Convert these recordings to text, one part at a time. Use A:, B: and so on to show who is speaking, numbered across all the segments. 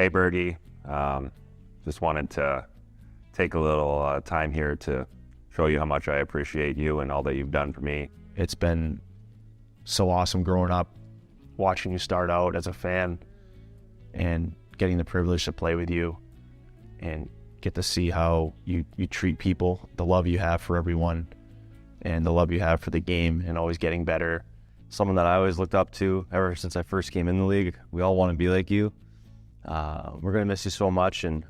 A: Hey, Bergy. Just wanted to take a little time here to show you how much I appreciate you and all that you've done for me.
B: It's been so awesome growing up, watching you start out as a fan and getting the privilege to play with you and get to see how you treat people, the love you have for everyone and the love you have for the game and always getting better. Someone that I always looked up to ever since I first came in the league. We all want to be like you. We're going to miss you so much, and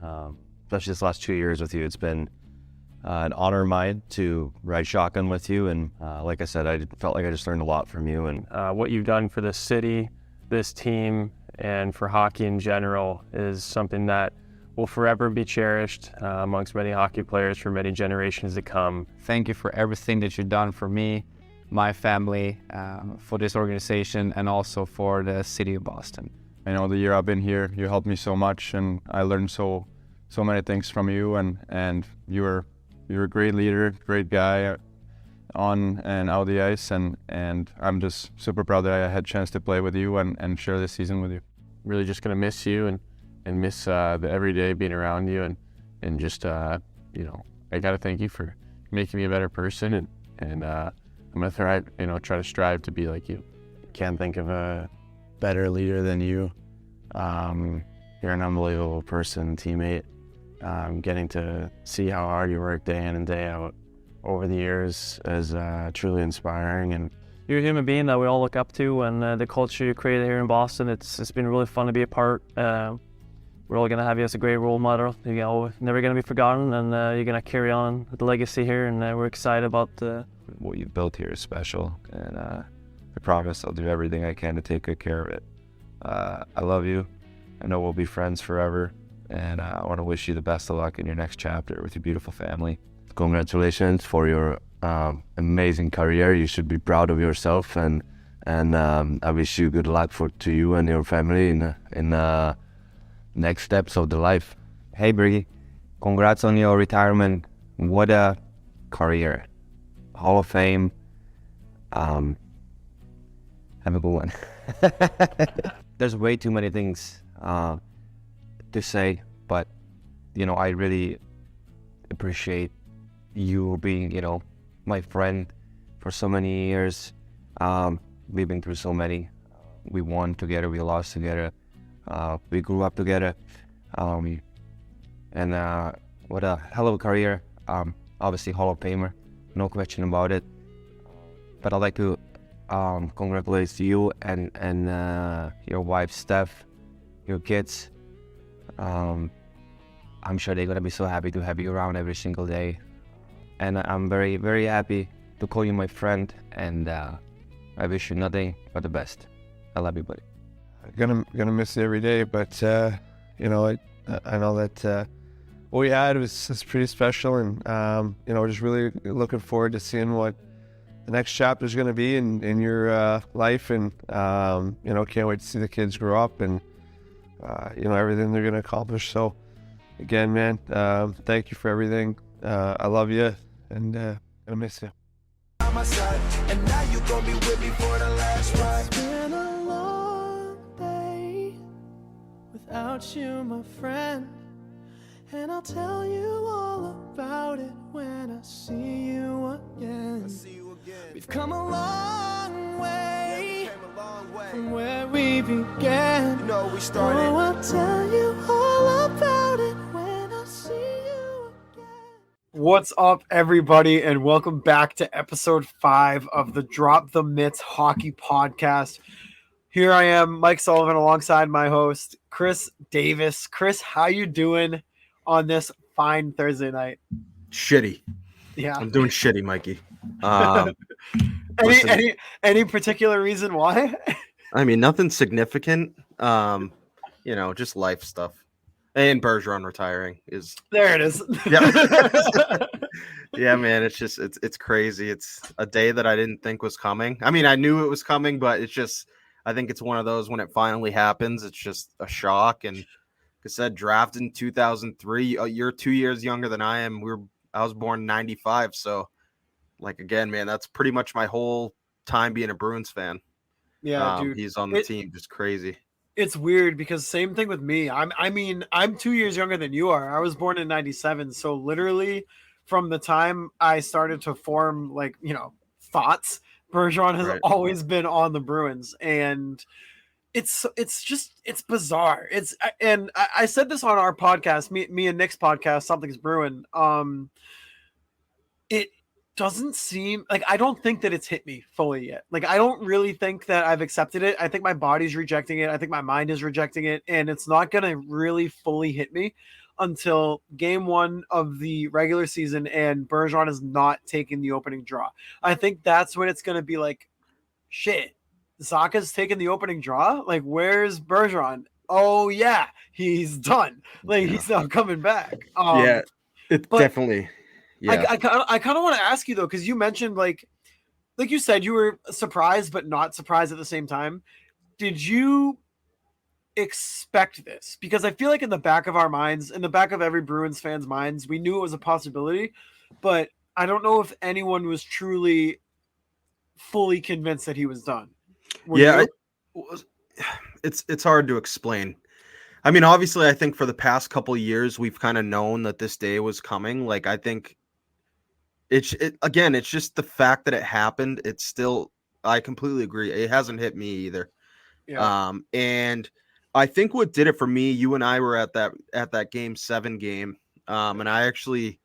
B: especially this last 2 years with you. It's been an honor of mine to ride shotgun with you, and like I said, I felt like I just learned a lot from you. And
C: what you've done for this city, this team, and for hockey in general is something that will forever be cherished amongst many hockey players for many generations to come.
D: Thank you for everything that you've done for me, my family, for this organization, and also for the city of Boston.
E: I know the year I've been here, you helped me so much, and I learned so many things from you. And you're a great leader, great guy on and out of the ice, and I'm just super proud that I had a chance to play with you and share this season with you.
C: Really just going to miss you and miss the everyday being around you, and just I got to thank you for making me a better person, and I'm going to try to strive to be like you.
B: can't think of a better leader than you. You're an unbelievable person, teammate. Getting to see how hard you work day in and day out over the years is truly inspiring. And
C: you're a human being that we all look up to, and the culture you created here in Boston, it's been really fun to be a part. We're all going to have you as a great role model. You're never going to be forgotten, and you're going to carry on the legacy here, and we're excited about
F: what you've built here is special, and I promise I'll do everything I can to take good care of it. I love you. I know we'll be friends forever, and I want to wish you the best of luck in your next chapter with your beautiful family.
A: Congratulations for your amazing career. You should be proud of yourself, and I wish you good luck to you and your family in next steps of the life.
F: Hey, Bergy, congrats on your retirement. What a career. Hall of Fame. Have a good one. There's way too many things to say, but I really appreciate you being my friend for so many years. We've been through so many. We won together, we lost together, we grew up together, and what a hell of a career. Obviously Hall of Famer, no question about it. But I'd like to congratulate you and your wife Steph, your kids. I'm sure they're gonna be so happy to have you around every single day, and I'm very, very happy to call you my friend, and I wish you nothing but the best. I love you, buddy.
E: Gonna miss you every day, but I know that what we had was pretty special, and just really looking forward to seeing what the next chapter is going to be in your life, and can't wait to see the kids grow up and everything they're going to accomplish. So again, man, thank you for everything. I love you, and gonna miss you.
G: And now you gonna be with me for the last ride.
H: It's been a long day without you, my friend, and I'll tell you all about it when I see you again. We've come a long way, from where we began.
G: We started.
H: Oh, I'll tell you all about it when I see you again.
I: What's up, everybody, and welcome back to episode 5 of the Drop the Mitts Hockey Podcast. Here I am, Mike Sullivan, alongside my host, Chris Davis. Chris, how you doing on this fine Thursday night?
J: Shitty.
I: Yeah.
J: I'm doing shitty, Mikey.
I: Any particular reason why?
J: I mean, nothing significant. Just life stuff. And Bergeron retiring is
I: there. It is.
J: Yeah. Yeah, man. It's crazy. It's a day that I didn't think was coming. I mean, I knew it was coming, but I think it's one of those when it finally happens, it's just a shock. And like I said, drafted in 2003. You're 2 years younger than I am. I was born in 95. So, again, man, that's pretty much my whole time being a Bruins fan.
I: Yeah, dude.
J: He's on the team. Just crazy.
I: It's weird because same thing with me. I'm 2 years younger than you are. I was born in 97. So literally from the time I started to form like, thoughts, Bergeron has
J: Right.
I: always been on the Bruins. And it's bizarre. I said this on our podcast, me and Nick's podcast, Something's Brewing. It doesn't seem like, I don't think that it's hit me fully yet. Like, I don't really think that I've accepted it. I think my body's rejecting it. I think my mind is rejecting it, and it's not going to really fully hit me until game 1 of the regular season and Bergeron is not taking the opening draw. I think that's when it's going to be like, shit, Zaka's taking the opening draw? Like, where's Bergeron? Oh, yeah, he's done. Like, he's not coming back.
J: Yeah, it
I: but
J: definitely. Yeah.
I: I kind of want to ask you, though, because you mentioned, like you said, you were surprised but not surprised at the same time. Did you expect this? Because I feel like in the back of our minds, in the back of every Bruins fan's minds, we knew it was a possibility, but I don't know if anyone was truly fully convinced that he was done.
J: It's hard to explain. I mean, obviously, I think for the past couple of years, we've kind of known that this day was coming. Like, I think it's just the fact that it happened. It's still, I completely agree. It hasn't hit me either.
I: Yeah.
J: And I think what did it for me, you and I were at that game 7 game. And I actually,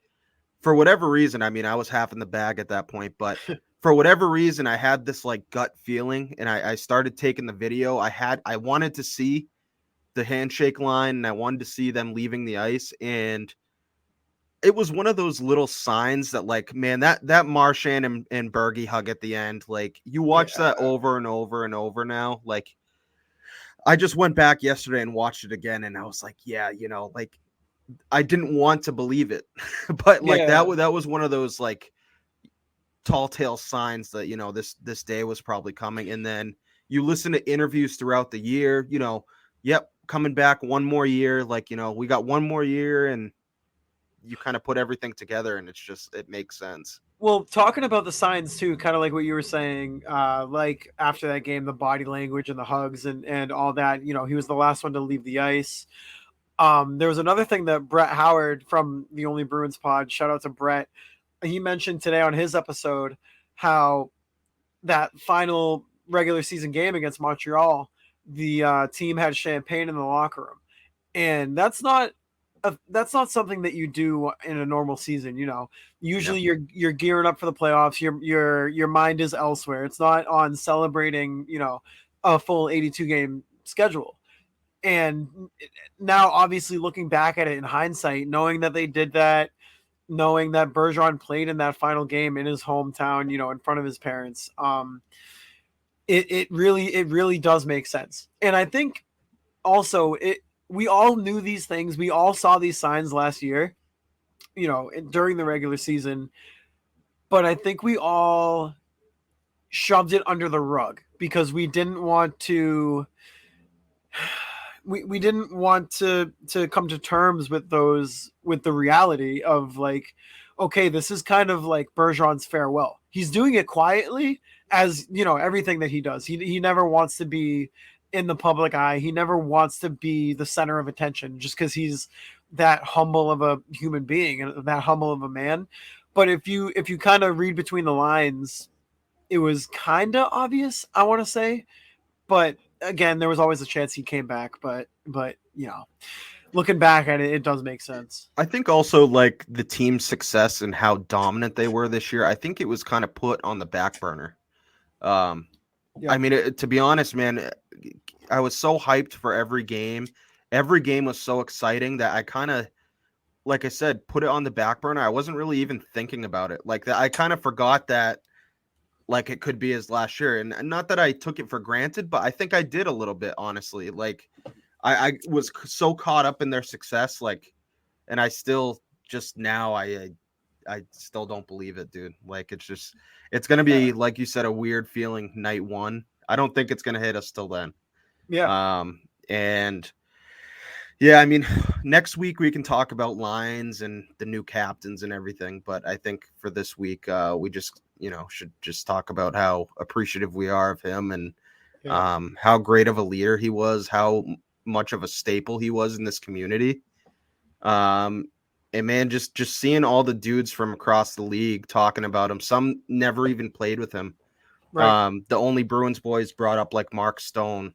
J: for whatever reason, I mean, I was half in the bag at that point, but for whatever reason, I had this like gut feeling, and I started taking the video. I wanted to see the handshake line, and I wanted to see them leaving the ice, and it was one of those little signs that, like, man, that Marchand and Bergy hug at the end, like, you watch that over and over and over now. Like, I just went back yesterday and watched it again, and I was like, yeah, like, I didn't want to believe it, but like that was one of those like tall tale signs that this day was probably coming. And then you listen to interviews throughout the year, yep, coming back one more year, like, we got one more year, and you kind of put everything together, and it makes sense.
I: Well, talking about the signs too, kind of like what you were saying, like after that game, the body language and the hugs and all that, he was the last one to leave the ice. There was another thing that Brett Howard from the Only Bruins pod, shout out to Brett, he mentioned today on his episode how that final regular season game against Montreal, the team had champagne in the locker room, and that's not something that you do in a normal season. Usually you're gearing up for the playoffs. Your mind is elsewhere. It's not on celebrating, a full 82 game schedule. And now, obviously, looking back at it in hindsight, knowing that they did that, knowing that Bergeron played in that final game in his hometown, in front of his parents, it really does make sense. And I think also we all knew these things. We all saw these signs last year, during the regular season. But I think we all shoved it under the rug because we didn't want to. We didn't want to come to terms with the reality of like, okay, this is kind of like Bergeron's farewell. He's doing it quietly, as everything that he does. He never wants to be in the public eye. He never wants to be the center of attention just because he's that humble of a human being and that humble of a man. But if you kind of read between the lines, it was kind of obvious, I want to say. But again, there was always a chance he came back. But looking back at it, it does make sense.
J: I think also like the team's success and how dominant they were this year, I think it was kind of put on the back burner. I mean, to be honest, man, I was so hyped for every game. Every game was so exciting that I kind of, like I said, put it on the back burner. I wasn't really even thinking about it. Like that, I kind of forgot that, like, it could be his last year. And not that I took it for granted, but I think I did a little bit, honestly. Like, I was so caught up in their success, like, and I still just now I still don't believe it, dude. Like, it's going to be, like you said, a weird feeling night one. I don't think it's going to hit us till then.
I: Yeah.
J: And yeah, I mean, next week we can talk about lines and the new captains and everything. But I think for this week, we just, should just talk about how appreciative we are of him and
I: Yeah.
J: how great of a leader he was, how much of a staple he was in this community. And man, just seeing all the dudes from across the league talking about him, some never even played with him.
I: Right.
J: The only Bruins boys brought up like Mark Stone,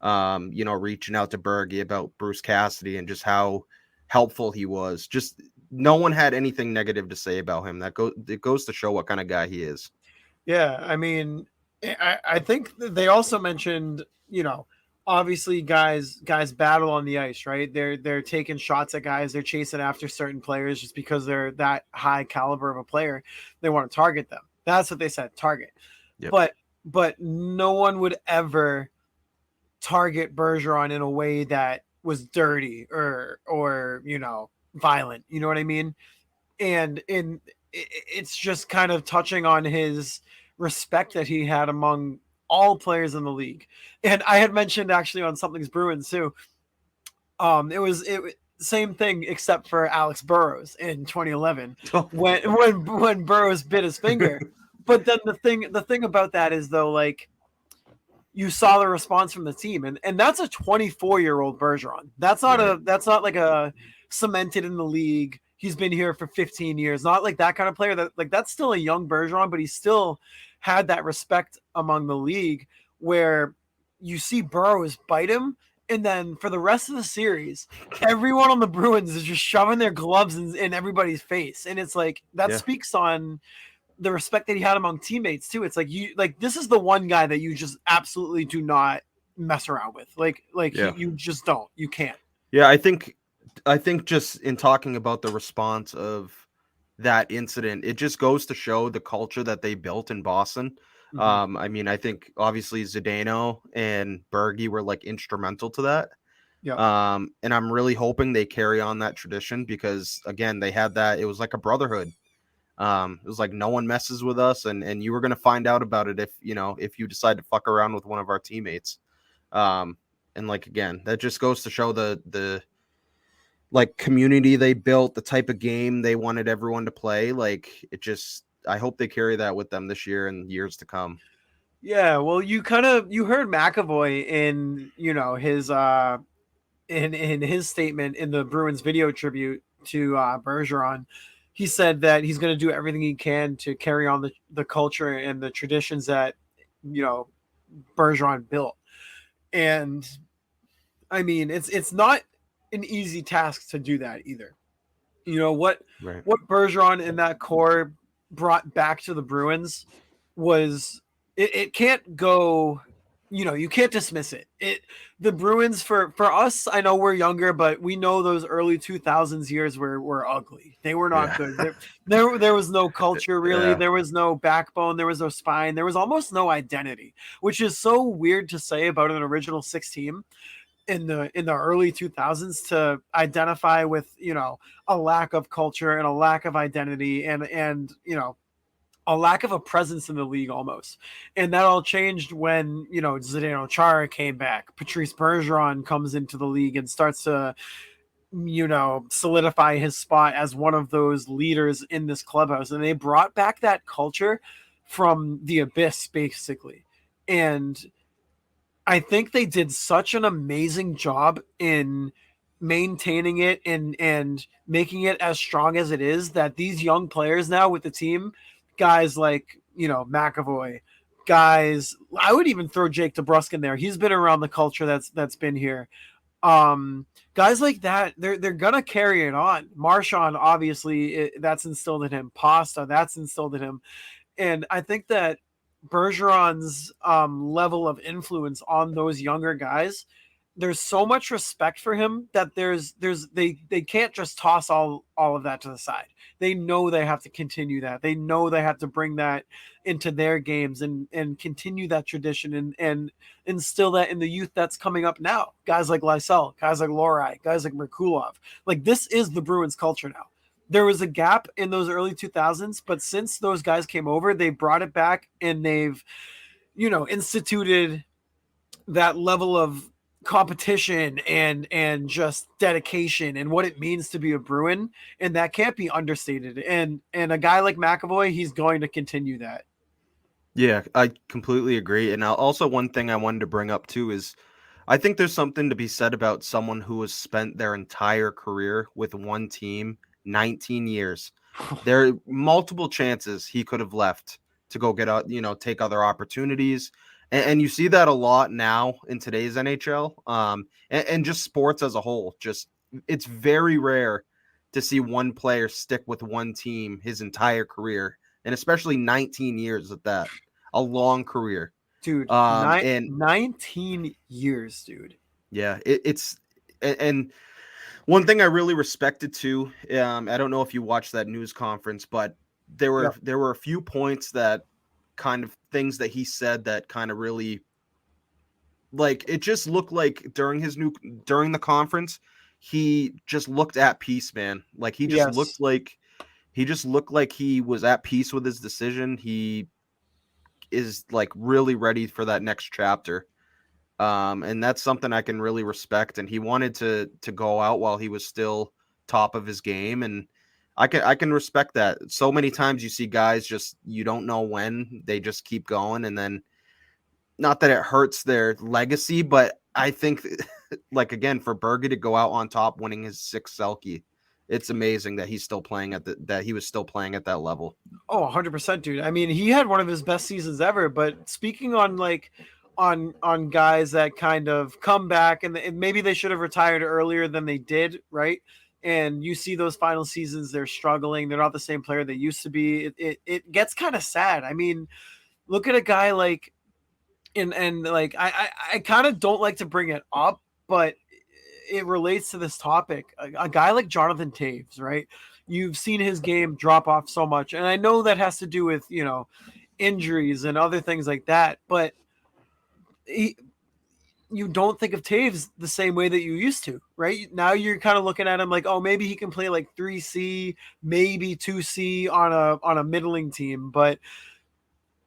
J: reaching out to Bergy about Bruce Cassidy and just how helpful he was. Just no one had anything negative to say about him. It goes to show what kind of guy he is.
I: Yeah, I mean, I think they also mentioned, obviously guys battle on the ice, right? They're taking shots at guys, they're chasing after certain players just because they're that high caliber of a player. They want to target them. That's what they said, target.
J: Yep.
I: But no one would ever target Bergeron in a way that was dirty or violent. You know what I mean? And it's just kind of touching on his respect that he had among all players in the league. And I had mentioned actually on Something's Bruins too. It was same thing except for Alex Burrows in 2011 when Burrows bit his finger. But then the thing about that is though, like, you saw the response from the team, and that's a 24-year-old Bergeron. That's not like a cemented in the league. He's been here for 15 years. Not like that kind of player. That's still a young Bergeron, but he still had that respect among the league where you see Burrows bite him, and then for the rest of the series, everyone on the Bruins is just shoving their gloves in everybody's face, and it's like that speaks on the respect that he had among teammates too. It's like this is the one guy that you just absolutely do not mess around with. You just don't. You can't.
J: Yeah, I think just in talking about the response of that incident, it just goes to show the culture that they built in Boston.
I: Mm-hmm.
J: I mean, I think obviously Zdeno and Bergy were like instrumental to that.
I: Yeah.
J: And I'm really hoping they carry on that tradition because again, they had that. It was like a brotherhood. It was like no one messes with us, and you were gonna find out about it if you decide to fuck around with one of our teammates. And like again, that just goes to show the like community they built, the type of game they wanted everyone to play. Like I hope they carry that with them this year and years to come.
I: Yeah, well, you heard McAvoy in his in his statement in the Bruins video tribute to Bergeron. He said that he's going to do everything he can to carry on the culture and the traditions that Bergeron built. And I mean, it's not an easy task to do that either. What Bergeron and that core brought back to the Bruins was it can't go. You can't dismiss it. The Bruins for us, I know we're younger, but we know those early 2000s years were ugly. They were not good. There was no culture really.
J: Yeah.
I: There was no backbone. There was no spine. There was almost no identity, which is so weird to say about an original six team in the early 2000s to identify with a lack of culture and a lack of identity and a lack of a presence in the league almost. And that all changed when, Zdeno Chara came back. Patrice Bergeron comes into the league and starts to, solidify his spot as one of those leaders in this clubhouse. And they brought back that culture from the abyss, basically. And I think they did such an amazing job in maintaining it and making it as strong as it is that these young players now with the team, guys like McAvoy, guys, I would even throw Jake DeBrusk in there. He's been around the culture that's been here. Guys like that, they're gonna carry it on. Marchand, obviously, that's instilled in him. Pasta, that's instilled in him. And I think that Bergeron's level of influence on those younger guys, there's so much respect for him that they can't just toss all of that to the side. They know they have to continue that. They know they have to bring that into their games and continue that tradition and instill that in the youth that's coming up now. Guys like Lysell, guys like Lohrei, guys like Merkulov. Like, this is the Bruins culture now. There was a gap in those early 2000s, but since those guys came over, they brought it back and they've, instituted that level of competition and just dedication and what it means to be a Bruin, and that can't be understated. And a guy like McAvoy, he's going to continue that.
J: Yeah, I completely agree. And also one thing I wanted to bring up too is I think there's something to be said about someone who has spent their entire career with one team, 19 years. There are multiple chances he could have left to go get out, take other opportunities. And you see that a lot now in today's NHL. And just sports as a whole. Just it's very rare to see one player stick with one team his entire career, and especially 19 years at that. A long career.
I: Dude,
J: And
I: 19 years, dude.
J: yeah, and one thing I really respected too. I don't know if you watched that news conference, but there were a few points that kind of things that he said that kind of really, like, it just looked like during the conference he just looked at peace, man. Like
I: Yes.
J: he just looked like he was at peace with his decision. He is like really ready for that next chapter. And that's something I can really respect. And he wanted to go out while he was still top of his game, and I can respect that. So many times you see guys just you don't know when they just keep going, and then not that it hurts their legacy, but I think like again for Berge to go out on top, winning his sixth Selke, it's amazing that he's still playing that he was still playing at that level.
I: Oh, 100%, dude. I mean, he had one of his best seasons ever. But speaking on like on guys that kind of come back and maybe they should have retired earlier than they did, right? And you see those final seasons, they're struggling. They're not the same player they used to be. It gets kind of sad. I mean, look at a guy like and like I kind of don't like to bring it up, but it relates to this topic. A guy like Jonathan Taves, right? You've seen his game drop off so much, and I know that has to do with injuries and other things like that. But you don't think of Taves the same way that you used to, right? Now you're kind of looking at him like, oh, maybe he can play like 3C, maybe 2C on a middling team, but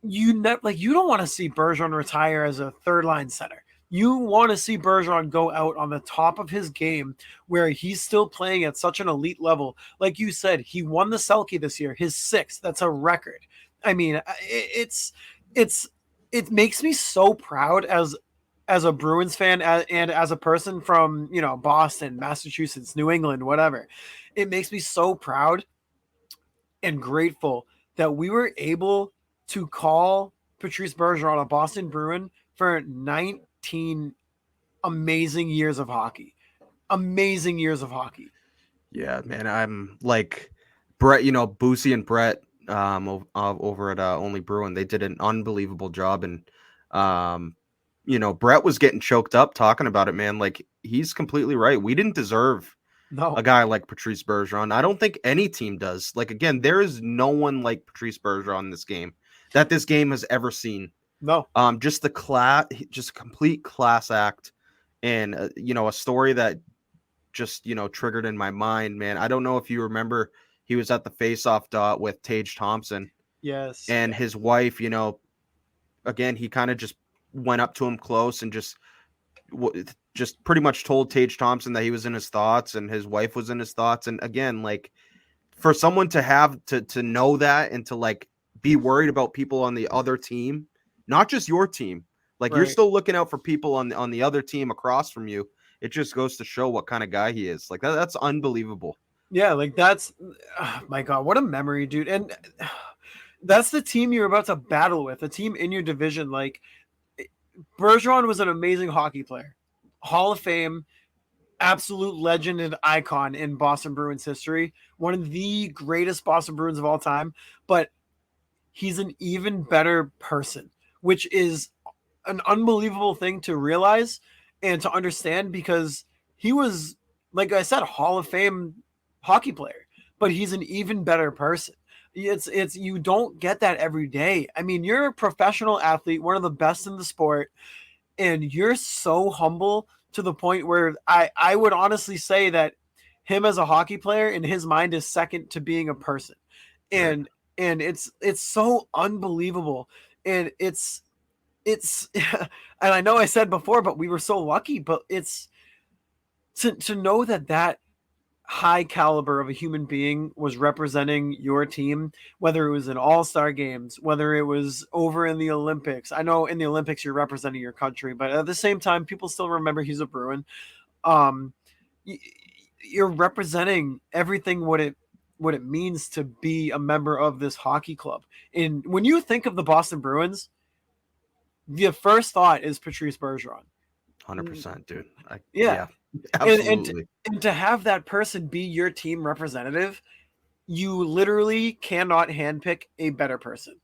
I: you don't want to see Bergeron retire as a third line center. You want to see Bergeron go out on the top of his game where he's still playing at such an elite level. Like you said, he won the Selke this year, his sixth. That's a record. I mean, it makes me so proud as a Bruins fan and as a person from, Boston, Massachusetts, New England, whatever. It makes me so proud and grateful that we were able to call Patrice Bergeron a Boston Bruin for 19 amazing years of hockey. Amazing years of hockey.
J: Yeah, man. I'm like Brett, Boosie and Brett over at Only Bruin. They did an unbelievable job. And, Brett was getting choked up talking about it, man. Like, he's completely right. We didn't deserve a guy like Patrice Bergeron. I don't think any team does. Like, again, there is no one like Patrice Bergeron in this game that this game has ever seen.
I: No.
J: Just complete class act, and a story that just triggered in my mind, man. I don't know if you remember, he was at the face-off dot with Tage Thompson.
I: Yes.
J: And his wife, again, he kind of just went up to him close and just pretty much told Tage Thompson that he was in his thoughts and his wife was in his thoughts. And again, like, for someone to have to know that and to like be worried about people on the other team, not just your team, like
I: Right.
J: You're still looking out for people on the other team across from you. It just goes to show what kind of guy he is. Like that's unbelievable.
I: Yeah, like that's my God, what a memory, dude. And that's the team you're about to battle with, a team in your division. Like, Bergeron was an amazing hockey player, Hall of Fame, absolute legend and icon in Boston Bruins history, one of the greatest Boston Bruins of all time. But he's an even better person, which is an unbelievable thing to realize and to understand, because he was, like I said, a Hall of Fame hockey player, but he's an even better person. It's you don't get that every day. I mean, you're a professional athlete, one of the best in the sport, and you're so humble to the point where I would honestly say that him as a hockey player in his mind is second to being a person. And it's so unbelievable. And it's and I know I said before, but we were so lucky, but it's to know that high caliber of a human being was representing your team, whether it was in all-star games, whether it was over in the Olympics. I know in the Olympics you're representing your country, but at the same time, people still remember he's a Bruin. You're representing everything what it means to be a member of this hockey club. And when you think of the Boston Bruins, the first thought is Patrice Bergeron.
J: 100%, dude.
I: Yeah.
J: Absolutely.
I: And to have that person be your team representative, you literally cannot handpick a better person.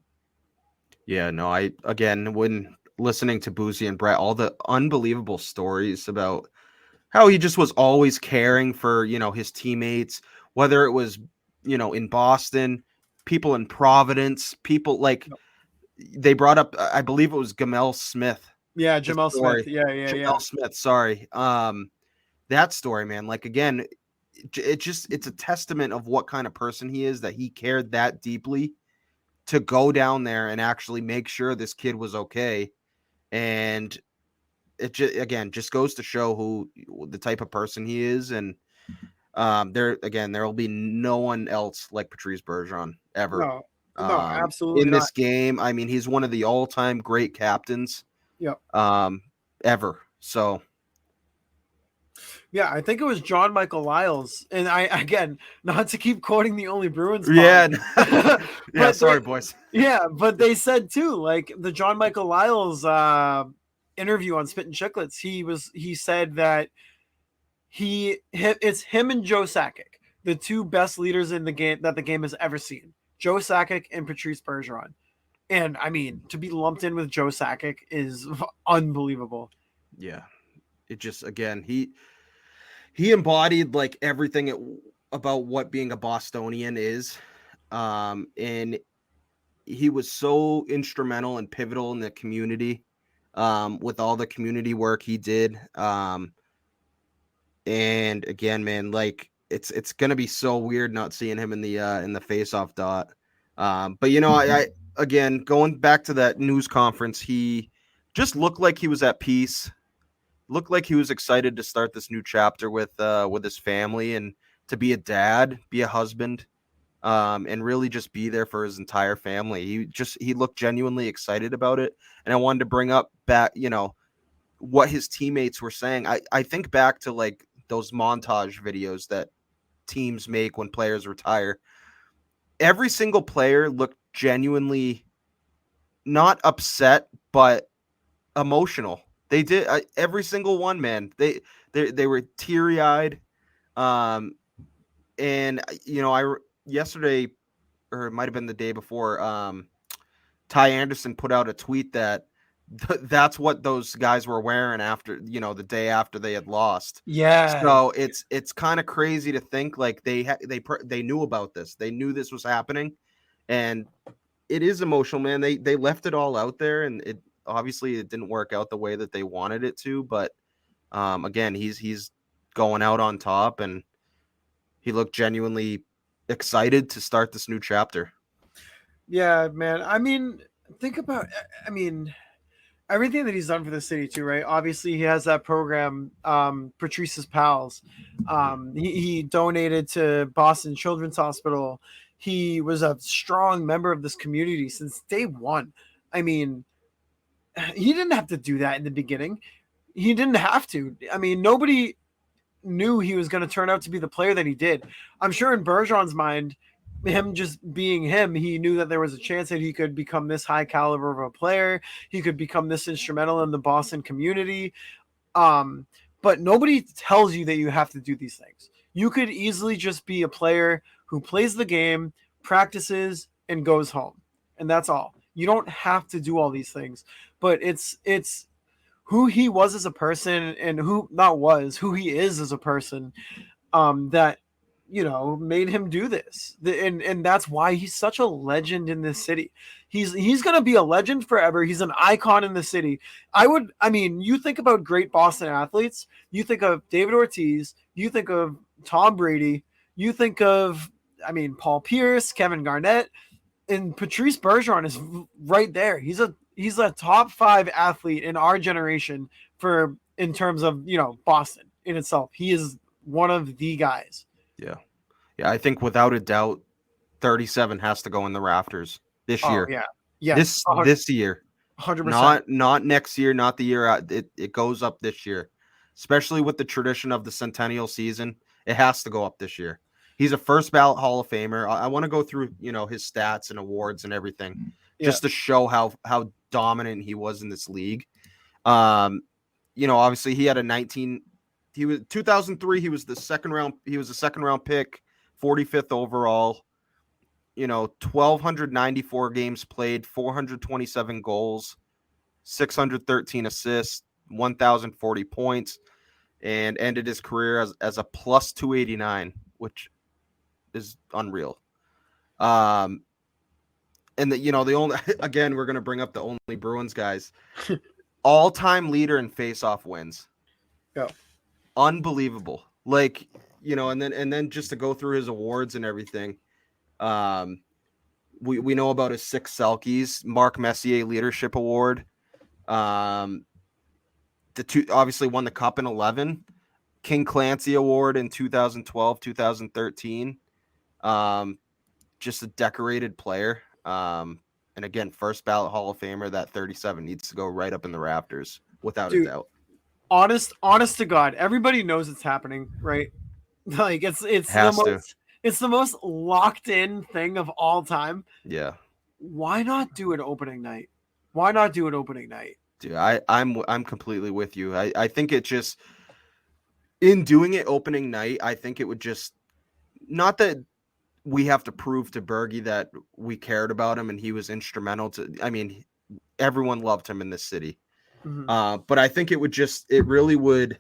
J: Yeah, no, when listening to Boozy and Brett, all the unbelievable stories about how he just was always caring for, his teammates, whether it was, in Boston, people in Providence, people like they brought up, I believe it was Jamel Smith.
I: Yeah, Jamel Smith. Yeah.
J: Jamel Smith, sorry. That story, man, like, again, it's a testament of what kind of person he is, that he cared that deeply to go down there and actually make sure this kid was okay. And it just goes to show the type of person he is. And there will be no one else like Patrice Bergeron ever.
I: No, absolutely
J: in
I: not.
J: This game. I mean, he's one of the all-time great captains.
I: Yep.
J: Ever. So.
I: Yeah, I think it was John Michael Lyles, and again, not to keep quoting the only Bruins.
J: Yeah.
I: Yeah,
J: sorry, boys.
I: Yeah, but they said too, like the John Michael Lyles interview on Spit and Chicklets, he said that it's him and Joe Sakic, the two best leaders in the game that the game has ever seen. Joe Sakic and Patrice Bergeron. And I mean, to be lumped in with Joe Sakic is unbelievable.
J: Yeah. It just, again, he embodied like everything about what being a Bostonian is. And he was so instrumental and pivotal in the community, with all the community work he did. And again, man, like it's going to be so weird not seeing him in the face-off dot. But I again, going back to that news conference, he just looked like he was at peace. Looked like he was excited to start this new chapter with his family and to be a dad, be a husband, and really just be there for his entire family. He looked genuinely excited about it. And I wanted to bring up back, what his teammates were saying. I think back to like those montage videos that teams make when players retire. Every single player looked genuinely not upset, but emotional. They did, every single one, man. They were teary-eyed. And yesterday, or it might have been the day before, Ty Anderson put out a tweet that that's what those guys were wearing after, the day after they had lost.
I: Yeah.
J: So it's kind of crazy to think like they knew about this. They knew this was happening, and it is emotional, man. They left it all out there, and it didn't work out the way that they wanted it to. But again, he's going out on top, and he looked genuinely excited to start this new chapter.
I: Yeah, man. I mean, think about, everything that he's done for the city too, right? Obviously, he has that program, Patrice's Pals. He donated to Boston Children's Hospital. He was a strong member of this community since day one. I mean, he didn't have to do that in the beginning. He didn't have to. I mean, nobody knew he was going to turn out to be the player that he did. I'm sure in Bergeron's mind, him just being him, he knew that there was a chance that he could become this high caliber of a player. He could become this instrumental in the Boston community. But nobody tells you that you have to do these things. You could easily just be a player who plays the game, practices, and goes home. And that's all. You don't have to do all these things. But it's who he was as a person, and who he is as a person, that made him do this. And that's why he's such a legend in this city. He's going to be a legend forever. He's an icon in the city. You think about great Boston athletes, you think of David Ortiz, you think of Tom Brady, you think of, Paul Pierce, Kevin Garnett, and Patrice Bergeron is right there. He's a top 5 athlete in our generation in terms of, Boston in itself. He is one of the guys.
J: Yeah. I think without a doubt, 37 has to go in the rafters this year.
I: Yeah. Yes.
J: This year.
I: 100%.
J: Not next year, not the year out. It goes up this year, especially with the tradition of the centennial season. It has to go up this year. He's a first ballot Hall of Famer. I want to go through, his stats and awards and everything, just to show how dominant he was in this league. Obviously he had a 2003. He was the second round pick, 45th overall. 1,294 games played, 427 goals, 613 assists, 1,040 points, and ended his career as a plus 289, which is unreal. And the only, again, we're going to bring up the only Bruins guys, all-time leader in face-off wins.
I: Yeah.
J: Unbelievable. And then just to go through his awards and everything. We know about his 6 Selkies, Mark Messier Leadership Award. The 2 obviously won the Cup in 11, King Clancy Award in 2012, 2013. Just a decorated player. And again, first ballot Hall of Famer. That 37 needs to go right up in the rafters without a doubt.
I: Honest to God, everybody knows it's happening, right? Like it's the most locked in thing of all time.
J: Yeah.
I: Why not do it opening night?
J: Dude, I'm completely with you. I think it just, in doing it opening night, I think it would just, not that we have to prove to Bergy that we cared about him and he was instrumental everyone loved him in this city.
I: Mm-hmm.
J: But I think it really would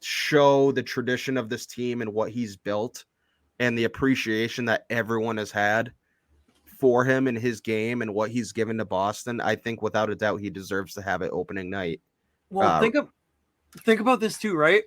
J: show the tradition of this team and what he's built and the appreciation that everyone has had for him and his game and what he's given to Boston. I think without a doubt he deserves to have it opening night.
I: Well, think about this too, right?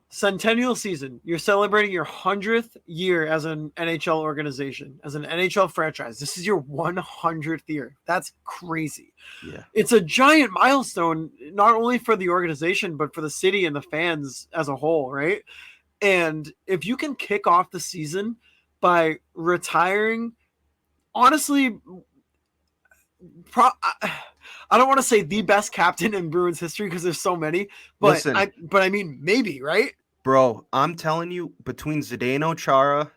I: Centennial season. You're celebrating your 100th year as an NHL organization, as an NHL franchise. This is your 100th year. That's crazy.
J: Yeah.
I: It's a giant milestone, not only for the organization, but for the city and the fans as a whole, right? And if you can kick off the season by retiring, honestly, I don't want to say the best captain in Bruins history because there's so many, but I mean maybe, right?
J: Bro, I'm telling you, between Zdeno Chara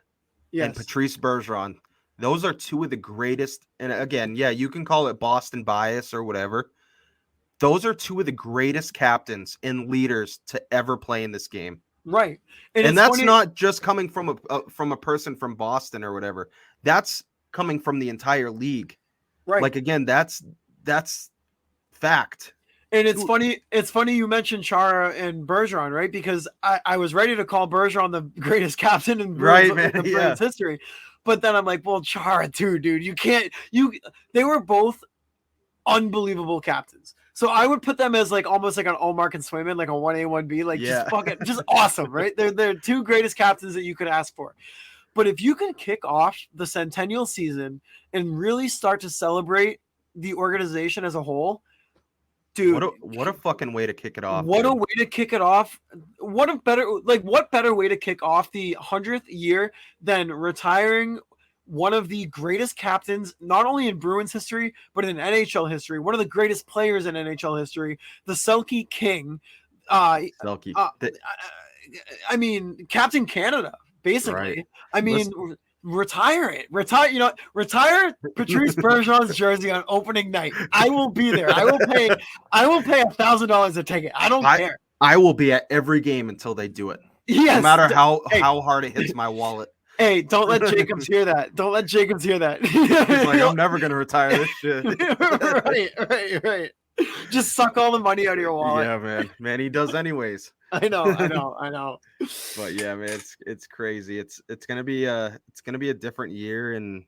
J: and Patrice Bergeron, those are 2 of the greatest. And again, yeah, you can call it Boston bias or whatever. Those are 2 of the greatest captains and leaders to ever play in this game.
I: Right.
J: And that's not just coming from a person from Boston or whatever. That's coming from the entire league.
I: Right.
J: Like, again, that's fact.
I: And it's funny you mentioned Chara and Bergeron, right? Because I was ready to call Bergeron the greatest captain in Bruins history. But then I'm like, well, Chara too, dude. They were both unbelievable captains. So I would put them as almost like an Allmark and Swayman, like a 1A, 1B, just awesome, right? They're 2 greatest captains that you could ask for. But if you can kick off the centennial season and really start to celebrate the organization as a whole, dude,
J: what a fucking way to kick it off.
I: What a way to kick it off. What better way to kick off the 100th year than retiring one of the greatest captains, not only in Bruins history, but in NHL history, one of the greatest players in NHL history, the Selke King.
J: Selke.
I: Captain Canada, basically.
J: Right.
I: Retire it. Retire Patrice Bergeron's jersey on opening night. I will be there. I will pay $1,000 a ticket. I don't care.
J: I will be at every game until they do it.
I: Yes.
J: No matter how hard it hits my wallet.
I: Hey, don't let Jacobs hear that.
J: He's like, I'm never gonna retire this shit.
I: Right. Just suck all the money out of your wallet.
J: Yeah, man, he does anyways.
I: I know.
J: But yeah, man, it's crazy. It's gonna be a different year, and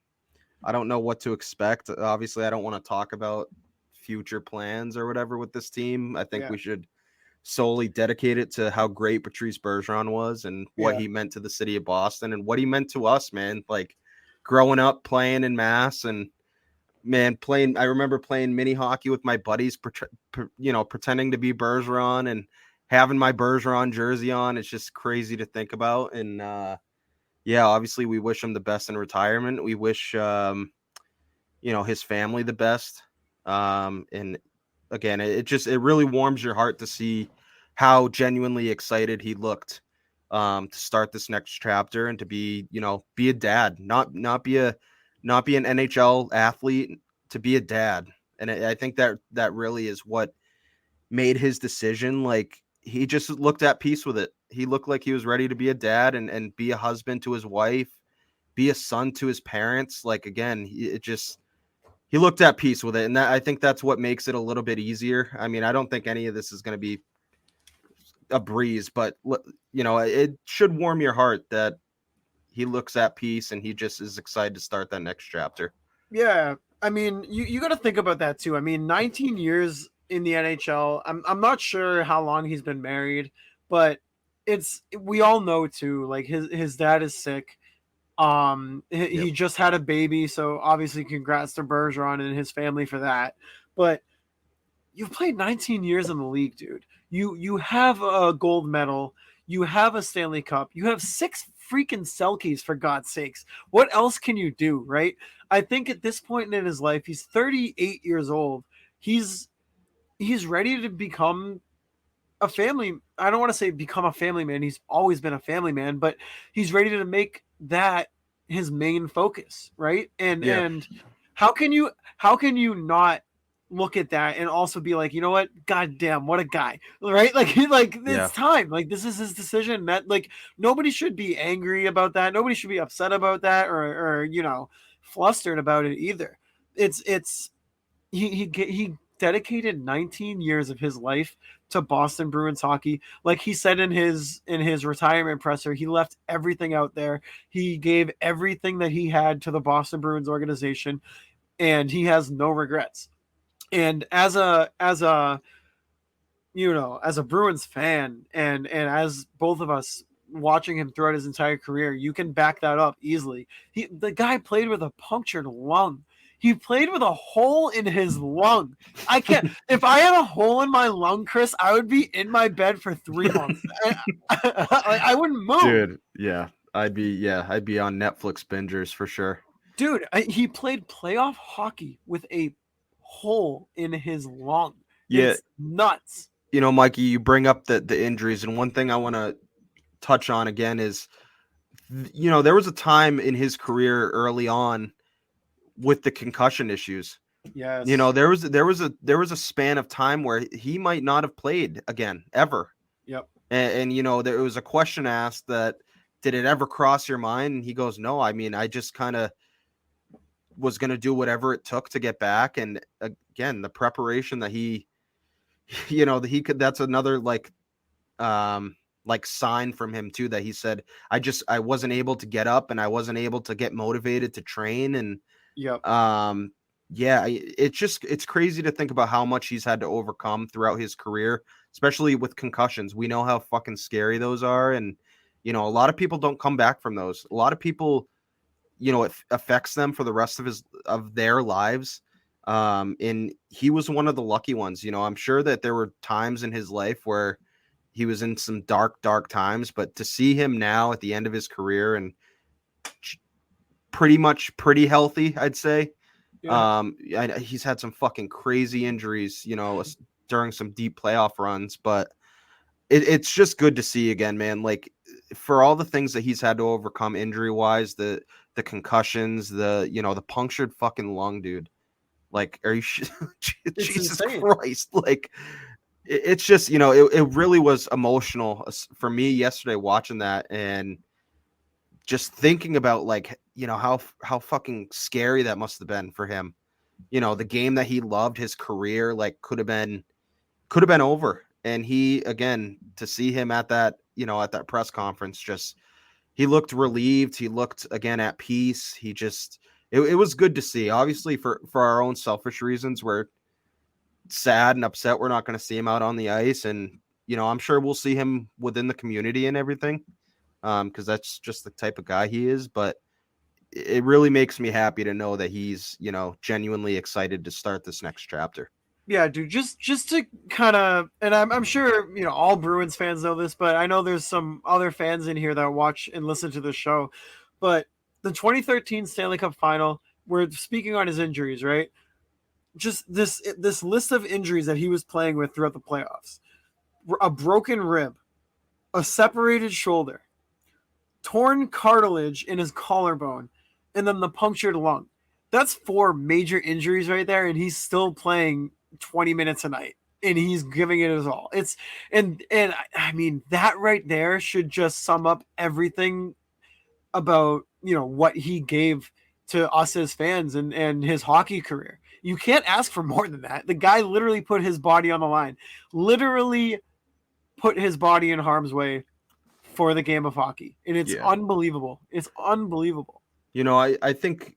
J: I don't know what to expect. Obviously, I don't want to talk about future plans or whatever with this team. I think we should solely dedicate it to how great Patrice Bergeron was and what he meant to the city of Boston and what he meant to us, man. Like growing up playing in Mass and I remember playing mini hockey with my buddies, pretending to be Bergeron and having my Bergeron jersey on. It's just crazy to think about. And yeah, obviously we wish him the best in retirement. We wish his family the best. And again, it really warms your heart to see how genuinely excited he looked to start this next chapter and to be a dad, not be an NHL athlete, to be a dad. And I think that really is what made his decision. Like, he just looked at peace with it. He looked like he was ready to be a dad and be a husband to his wife, be a son to his parents. Like, again, he looked at peace with it. And I think that's what makes it a little bit easier. I mean, I don't think any of this is going to be a breeze, but it should warm your heart that he looks at peace and he just is excited to start that next chapter.
I: Yeah. I mean, you got to think about that too. I mean, 19 years in the NHL. I'm not sure how long he's been married, but we all know too, like his dad is sick. He just had a baby, so obviously congrats to Bergeron and his family for that. But you've played 19 years in the league, dude. You have a gold medal, you have a Stanley Cup, you have 6 freaking Selkies, for God's sakes. What else can you do, right? I think at this point in his life, he's 38 years old. He's ready to become a family. I don't want to say become a family man. He's always been a family man, but he's ready to make that his main focus, right? And how can you not look at that and also be like, you know what? God damn, what a guy, right? Like it's time. Like, this is his decision. That, like, nobody should be angry about that. Nobody should be upset about that or flustered about it either. He dedicated 19 years of his life to Boston Bruins hockey. Like he said in his retirement presser, he left everything out there. He gave everything that he had to the Boston Bruins organization, and he has no regrets. And as a Bruins fan, and as both of us watching him throughout his entire career, you can back that up easily. The guy played with a punctured lung. He played with a hole in his lung. I can't. If I had a hole in my lung, Chris, I would be in my bed for 3 months. I wouldn't move.
J: Dude, yeah. I'd be on Netflix bingers for sure.
I: Dude, he played playoff hockey with a hole in his lung.
J: Yeah.
I: It's nuts.
J: Mikey, you bring up the injuries, and one thing I want to touch on again is, there was a time in his career early on with the concussion issues.
I: Yes.
J: There was a span of time where he might not have played again ever.
I: Yep.
J: And there was a question asked that, did it ever cross your mind? And he goes, no. I mean, I just kind of was going to do whatever it took to get back. And again, the preparation that he could, that's another like sign from him too, that he said, I wasn't able to get up and I wasn't able to get motivated to train. And it's crazy to think about how much he's had to overcome throughout his career, especially with concussions. We know how fucking scary those are. And, a lot of people don't come back from those. A lot of people, it affects them for the rest of their lives. And he was one of the lucky ones. I'm sure that there were times in his life where he was in some dark times, but to see him now at the end of his career and pretty healthy, I'd say. Yeah. He's had some fucking crazy injuries, during some deep playoff runs, but it's just good to see again, man. Like, for all the things that he's had to overcome injury wise, the concussions, the punctured fucking lung, dude. Like, are you Jesus insane. Christ? Like, it's just, it really was emotional for me yesterday watching that, and just thinking about, like, how fucking scary that must have been for him. The game that he loved, his career, like, could have been over. And he, again, to see him at that, at that press conference, just, he looked relieved. He looked, again, at peace. He just, it was good to see. Obviously, for our own selfish reasons, we're sad and upset we're not going to see him out on the ice. And, I'm sure we'll see him within the community and everything, because that's just the type of guy he is. But it really makes me happy to know that he's, genuinely excited to start this next chapter.
I: Yeah, dude, just to kind of, and I'm sure all Bruins fans know this, but I know there's some other fans in here that watch and listen to the show. But the 2013 Stanley Cup Final, we're speaking on his injuries, right? Just this list of injuries that he was playing with throughout the playoffs: a broken rib, a separated shoulder, torn cartilage in his collarbone, and then the punctured lung. That's 4 major injuries right there, and he's still playing 20 minutes a night, and he's giving it his all. It's and I mean that right there should just sum up everything about what he gave to us as fans and his hockey career. You can't ask for more than that. The guy literally put his body on the line, literally put his body in harm's way for the game of hockey, and it's unbelievable. It's unbelievable.
J: I think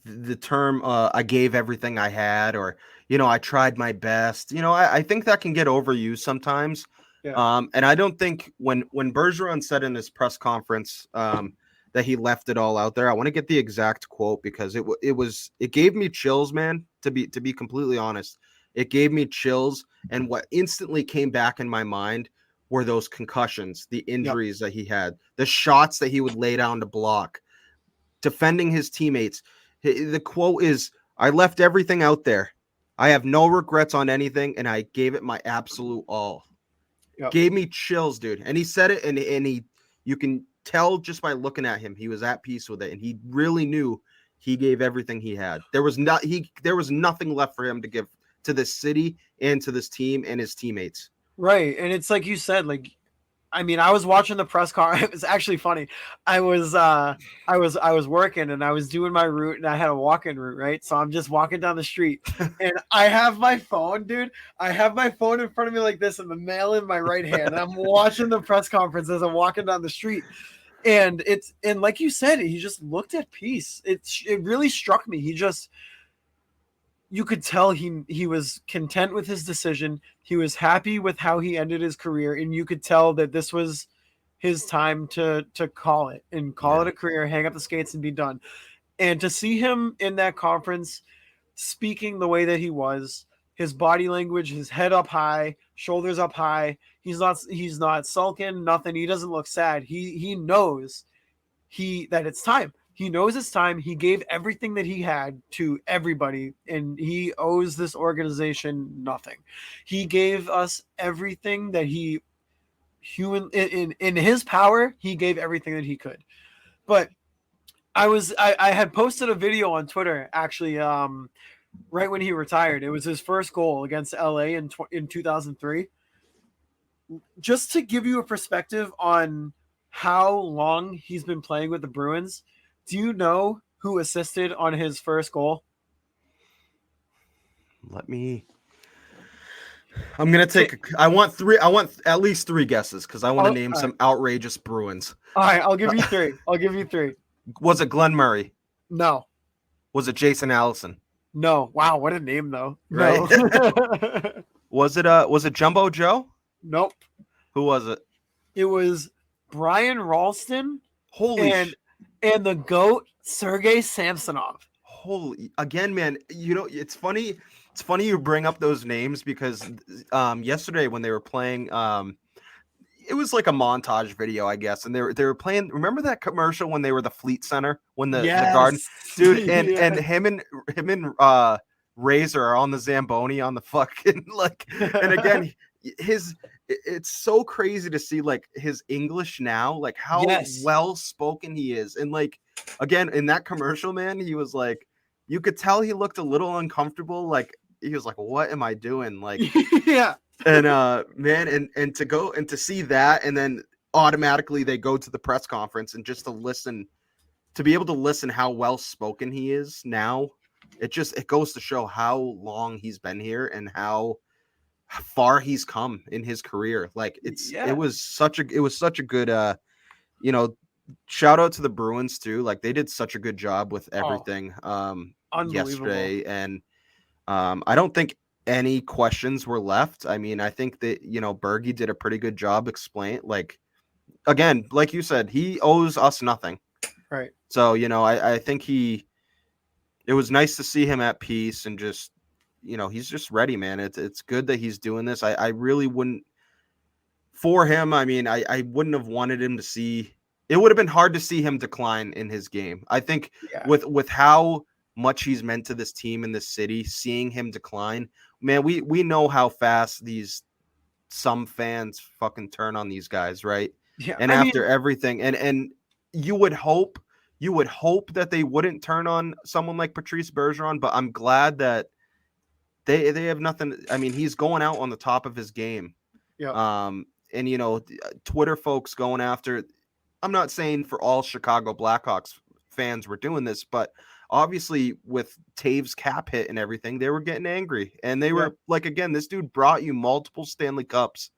J: the term I gave everything I had, or I tried my best, I think that can get overused sometimes. And I don't think when Bergeron said in his press conference that he left it all out there, I want to get the exact quote because it gave me chills, man, to be completely honest. It gave me chills, and what instantly came back in my mind were those concussions, the injuries that he had, the shots that he would lay down to block, defending his teammates. The quote is, "I left everything out there. I have no regrets on anything, and I gave it my absolute all." Gave me chills, dude. And he said it, and you can tell just by looking at him, he was at peace with it, and he really knew he gave everything he had. There was nothing left for him to give to this city and to this team and his teammates.
I: Right, and it's like you said, like, I mean, I was watching the press conference. It was actually funny. I was working and I was doing my route, and I had a walk-in route, right? So I'm just walking down the street, and I have my phone, dude. I have my phone in front of me like this, and the mail in my right hand. And I'm watching the press conference as I'm walking down the street, and like you said, he just looked at peace. It really struck me. You could tell he was content with his decision. He was happy with how he ended his career, and you could tell that this was his time to call it and call it a career, hang up the skates and be done. And to see him in that conference speaking the way that he was, his body language, his head up high, shoulders up high, he's not sulking, nothing. He doesn't look sad. He knows that it's time. He knows it's time. He gave everything that he had to everybody, and he owes this organization nothing. He gave us everything that in his power. He gave everything that he could. But I had posted a video on Twitter actually, right when he retired. It was his first goal against LA in 2003. Just to give you a perspective on how long he's been playing with the Bruins. Do you know who assisted on his first goal?
J: I'm gonna take. I want at least 3 guesses because I want to name some outrageous Bruins.
I: All right, I'll give you 3.
J: Was it Glenn Murray?
I: No.
J: Was it Jason Allison?
I: No. Wow, what a name though.
J: Right.
I: No.
J: Was it Jumbo Joe?
I: Nope.
J: Who was it?
I: It was Brian Ralston.
J: Holy
I: and the GOAT, Sergei Samsonov.
J: Holy, again, man, it's funny. It's funny you bring up those names because yesterday when they were playing, it was like a montage video, I guess, and they were playing. Remember that commercial when they were the Fleet Center, when the garden, dude, and him and Razor are on the Zamboni on the fucking and again, it's so crazy to see like his English now, like how well spoken he is. And like, again, in that commercial, man, he was like, you could tell he looked a little uncomfortable. Like he was like, what am I doing? Like,
I: yeah.
J: And man, and to go and to see that, and then automatically they go to the press conference and just to be able to listen how well spoken he is now. It goes to show how long he's been here and how far he's come in his career. Like it was such a good shout out to the Bruins too. Like they did such a good job with everything yesterday, and I don't think any questions were left. I mean, I think that Bergy did a pretty good job explain, like, again, like you said, he owes us nothing,
I: right?
J: So I think it was nice to see him at peace and just he's just ready, man. It's good that he's doing this. I really wouldn't, for him. I mean, I wouldn't have wanted him to see. It would have been hard to see him decline in his game. I think with how much he's meant to this team in this city, seeing him decline, man, we know how fast some fans fucking turn on these guys, right?
I: Yeah.
J: And after everything, and you would hope that they wouldn't turn on someone like Patrice Bergeron, but I'm glad that they have nothing. I mean, he's going out on the top of his game.
I: Yeah.
J: And Twitter folks going after. I'm not saying for all Chicago Blackhawks fans were doing this, but obviously with Taves' cap hit and everything, they were getting angry. And they were like, again, this dude brought you multiple Stanley Cups,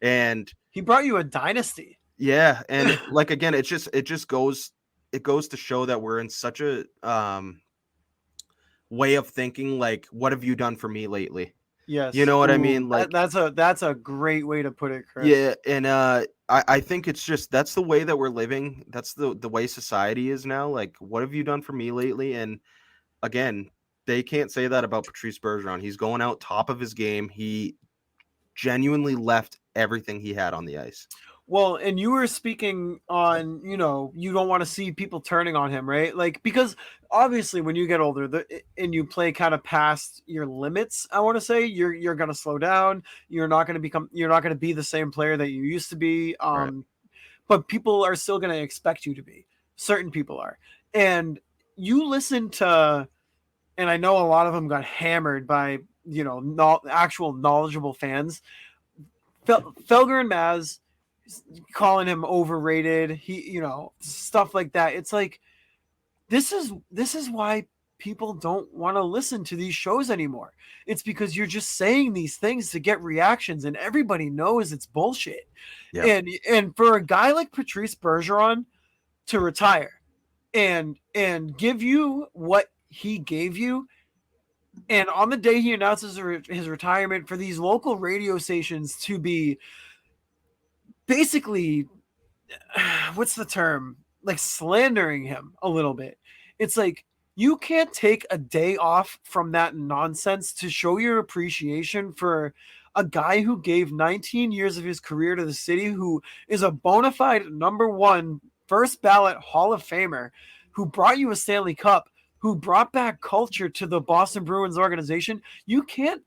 J: and
I: he brought you a dynasty.
J: Yeah, and like again, it just goes to show that we're in such a way of thinking. Like, what have you done for me lately?
I: Yes,
J: you know what I mean. Like
I: that's a great way to put it, Chris.
J: Yeah, and I think it's just that's the way that we're living. That's the way society is now. Like, what have you done for me lately? And again, they can't say that about Patrice Bergeron. He's going out top of his game. He genuinely left everything he had on the ice.
I: Well, and you were speaking on, you don't want to see people turning on him, right? Like, because obviously when you get older and you play kind of past your limits, I want to say you're going to slow down. You're not going to be the same player that you used to be.
J: Right.
I: But people are still going to expect you to be. Certain people are. And you listen to, and I know a lot of them got hammered by, actual knowledgeable fans. Felger and Maz, calling him overrated, he stuff like that. It's like this is why people don't want to listen to these shows anymore. It's because you're just saying these things to get reactions, and everybody knows it's bullshit.
J: Yeah.
I: And for a guy like Patrice Bergeron to retire and give you what he gave you, and on the day he announces his retirement, for these local radio stations to be basically, what's the term? Like slandering him a little bit. It's like, you can't take a day off from that nonsense to show your appreciation for a guy who gave 19 years of his career to the city, who is a bona fide #1 first ballot Hall of Famer, who brought you a Stanley Cup, who brought back culture to the Boston Bruins organization. You can't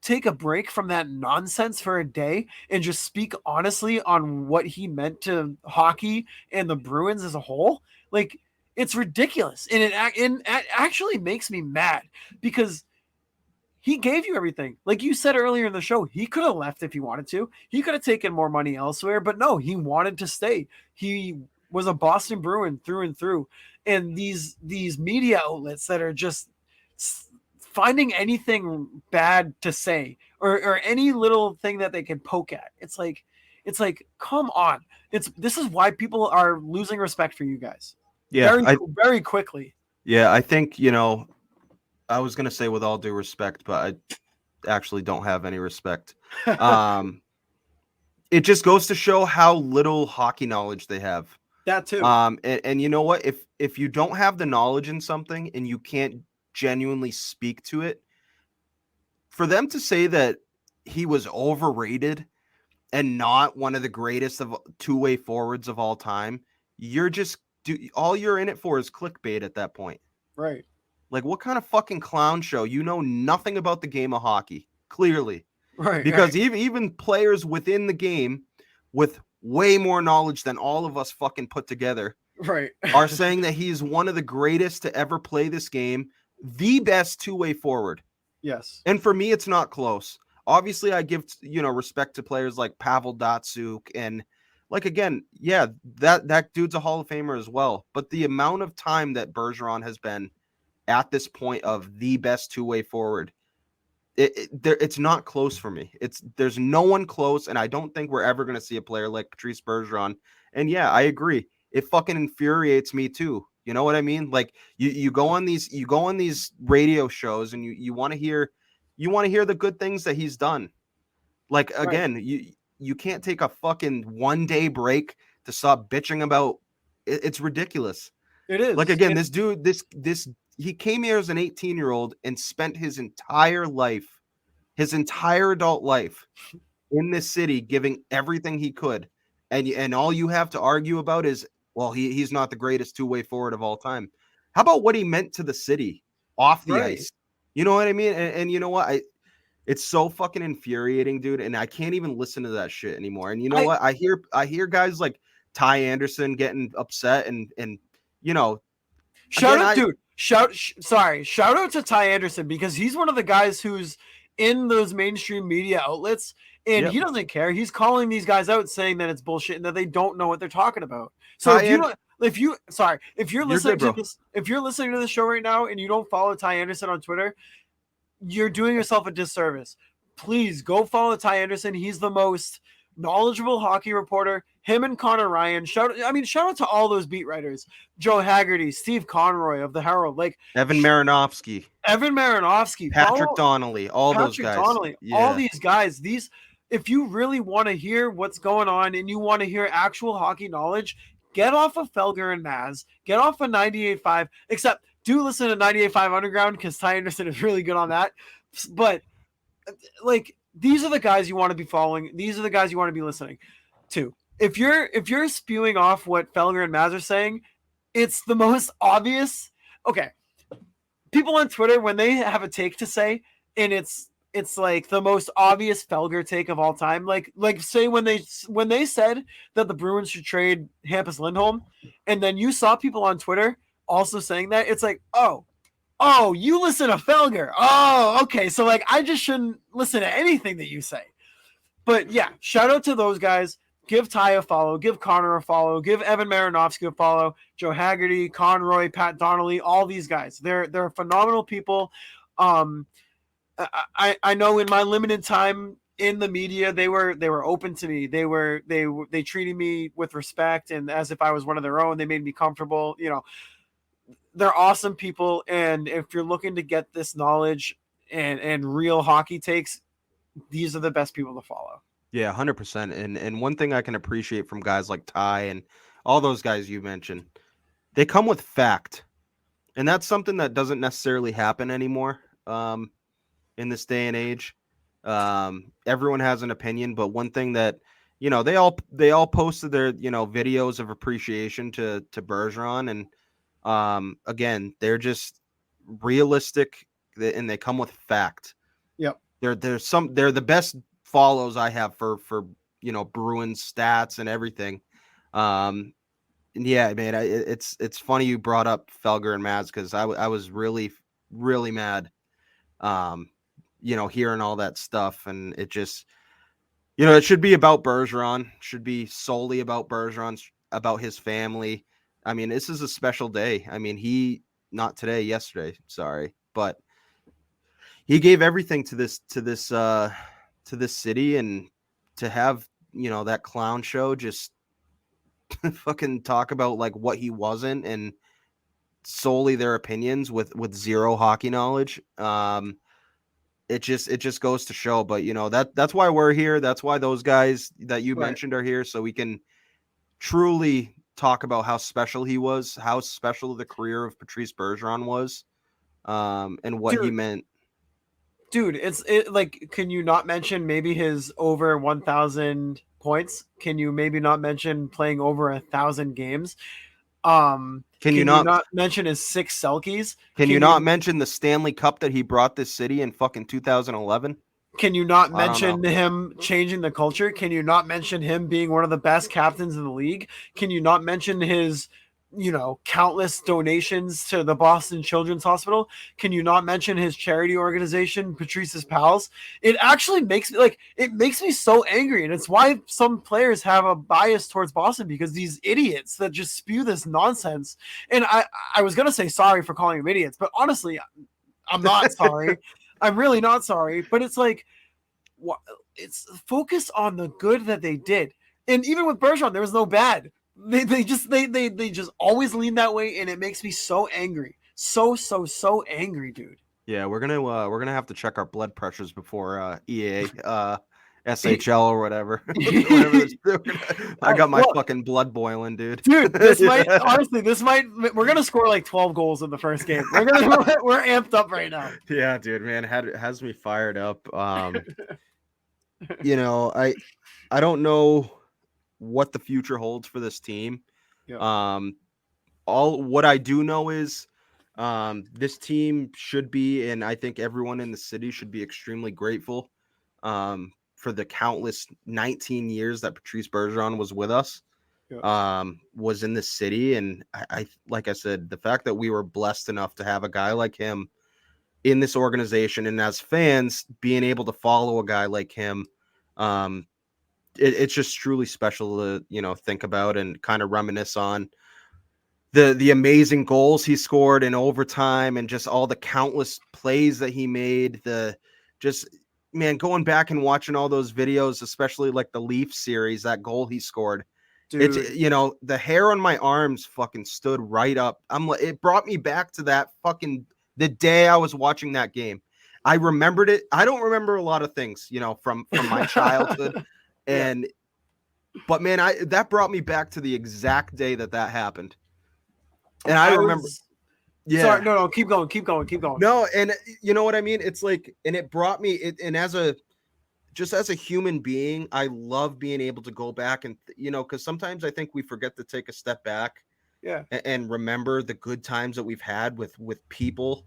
I: take a break from that nonsense for a day and just speak honestly on what he meant to hockey and the Bruins as a whole. Like, it's ridiculous. And it actually makes me mad, because he gave you everything. Like you said earlier in the show, he could have left if he wanted to. He could have taken more money elsewhere, but no, he wanted to stay. He was a Boston Bruin through and through. And these media outlets that are just finding anything bad to say or any little thing that they can poke at. It's like, come on. This is why people are losing respect for you guys.
J: Yeah,
I: very quickly.
J: Yeah, I think, I was going to say with all due respect, but I actually don't have any respect. It just goes to show how little hockey knowledge they have.
I: That too.
J: And you know what? If you don't have the knowledge in something and you can't genuinely speak to it, for them to say that he was overrated and not one of the greatest of two-way forwards of all time, all you're in it for is clickbait at that point.
I: Right.
J: Like, what kind of fucking clown show? You know nothing about the game of hockey, clearly.
I: Right.
J: Because even players within the game with way more knowledge than all of us fucking put together,
I: right,
J: are saying that he's one of the greatest to ever play this game, the best two-way forward.
I: Yes.
J: And for me, it's not close. Obviously, I give respect to players like Pavel Datsyuk, and like, again, yeah, that dude's a Hall of Famer as well. But the amount of time that Bergeron has been at this point of the best two-way forward, it's not close for me. There's no one close, and I don't think we're ever going to see a player like Patrice Bergeron. And yeah, I agree. It fucking infuriates me too. You know what I mean? Like, you go on these radio shows and you want to hear the good things that he's done. Like, again, right. You can't take a fucking 1-day break to stop bitching about it's ridiculous.
I: It is.
J: Like, again, this dude, this he came here as an 18-year-old and spent his entire life, his entire adult life in this city, giving everything he could. And all you have to argue about is, well, he's not the greatest two-way forward of all time. How about what he meant to the city off the
I: Right.
J: ice? You know what I mean? And you know what? It's so fucking infuriating, dude. And I can't even listen to that shit anymore. And you know what? I hear guys like Ty Anderson getting upset and you know,
I: Shout
J: again,
I: out, dude. Shout out to Ty Anderson, because he's one of the guys who's in those mainstream media outlets, and
J: Yep.
I: he doesn't care. He's calling these guys out, saying that it's bullshit and that they don't know what they're talking about. So
J: Ty
I: if you
J: An-
I: don't, if you're
J: You're
I: listening
J: good,
I: to
J: bro.
I: this, if you're listening to the show right now and you don't follow Ty Anderson on Twitter, you're doing yourself a disservice. Please go follow Ty Anderson. He's the most knowledgeable hockey reporter. Him and Connor Ryan. Shout out to all those beat writers. Joe Haggerty, Steve Conroy of the Herald, like
J: Evan Marinovsky,
I: Patrick
J: Donnelly, all those guys.
I: Donnelly,
J: Yeah.
I: all these guys. If you really want to hear what's going on and you want to hear actual hockey knowledge, get off of Felger and Maz. Get off of 98.5. Except do listen to 98.5 Underground, because Ty Anderson is really good on that. But like, these are the guys you want to be following. These are the guys you want to be listening to. If you're spewing off what Felger and Maz are saying, it's the most obvious. Okay, people on Twitter, when they have a take to say, and it's like the most obvious Felger take of all time. Like say when they said that the Bruins should trade Hampus Lindholm, and then you saw people on Twitter also saying that, it's like, oh, you listen to Felger. Oh, okay. So like, I just shouldn't listen to anything that you say. But yeah, shout out to those guys. Give Ty a follow. Give Connor a follow. Give Evan Marinovsky a follow. Joe Haggerty, Conroy, Pat Donnelly, all these guys. They're phenomenal people. I know in my limited time in the media, they were open to me. They treated me with respect and as if I was one of their own. They made me comfortable. You know, they're awesome people. And if you're looking to get this knowledge and real hockey takes, these are the best people to follow.
J: Yeah, 100%. And one thing I can appreciate from guys like Ty and all those guys you mentioned, they come with fact. And that's something that doesn't necessarily happen anymore in this day and age. Everyone has an opinion, but one thing that, you know, they all posted their, you know, videos of appreciation to Bergeron. And again, they're just realistic and they come with fact.
I: Yep.
J: They're the best follows I have for you know, Bruins stats and everything. Yeah, man, it's funny you brought up Felger and Mads, because I was really mad, you know, hearing all that stuff. And it just, you know, it should be about Bergeron, should be solely about Bergeron, about his family. I mean, this is a special day. I mean, yesterday, sorry, but he gave everything to this city, and to have, you know, that clown show just fucking talk about like what he wasn't, and solely their opinions with zero hockey knowledge. It just goes to show. But you know, that's why we're here. That's why those guys that you mentioned are here, so we can truly talk about how special he was, how special the career of Patrice Bergeron was, and what he meant.
I: Dude, like, can you not mention maybe his over 1,000 points? Can you maybe not mention playing over 1,000 games? Can you not mention his 6 Selkies?
J: Can you not mention the Stanley Cup that he brought this city in fucking 2011?
I: Can you not mention him changing the culture? Can you not mention him being one of the best captains in the league? Can you not mention his, you know, countless donations to the Boston Children's Hospital? Can you not mention his charity organization, Patrice's Pals? It actually makes me so angry. And it's why some players have a bias towards Boston, because these idiots that just spew this nonsense. And I was going to say sorry for calling them idiots, but honestly, I'm not sorry. I'm really not sorry. But it's like, it's focus on the good that they did. And even with Bergeron, there was no bad. They just always lean that way, and it makes me so angry. So angry, dude.
J: Yeah, we're gonna have to check our blood pressures before EA SHL or whatever. I got my fucking blood boiling, dude.
I: Dude, this might we're gonna score like 12 goals in the first game. We're amped up right now.
J: Yeah, dude, man, has me fired up. You know, I don't know what the future holds for this team.
I: Yeah.
J: All what I do know is this team should be, and I think everyone in the city should be extremely grateful for the countless 19 years that Patrice Bergeron was with us, was in the city. And I, like I said, the fact that we were blessed enough to have a guy like him in this organization, and as fans being able to follow a guy like him, it's just truly special to, you know, think about and kind of reminisce on the amazing goals he scored in overtime and just all the countless plays that he made. Man, going back and watching all those videos, especially like the Leaf series, that goal he scored,
I: Dude.
J: it's, you know, the hair on my arms fucking stood right up. It brought me back to that fucking the day I was watching that game. I remembered it. I don't remember a lot of things, you know, from my childhood, but man, that brought me back to the exact day that happened. And I remember. Yeah.
I: Sorry, no, keep going.
J: No, and you know what I mean? It's like, and it brought me and as a human being, I love being able to go back and, you know, because sometimes I think we forget to take a step back and remember the good times that we've had with people,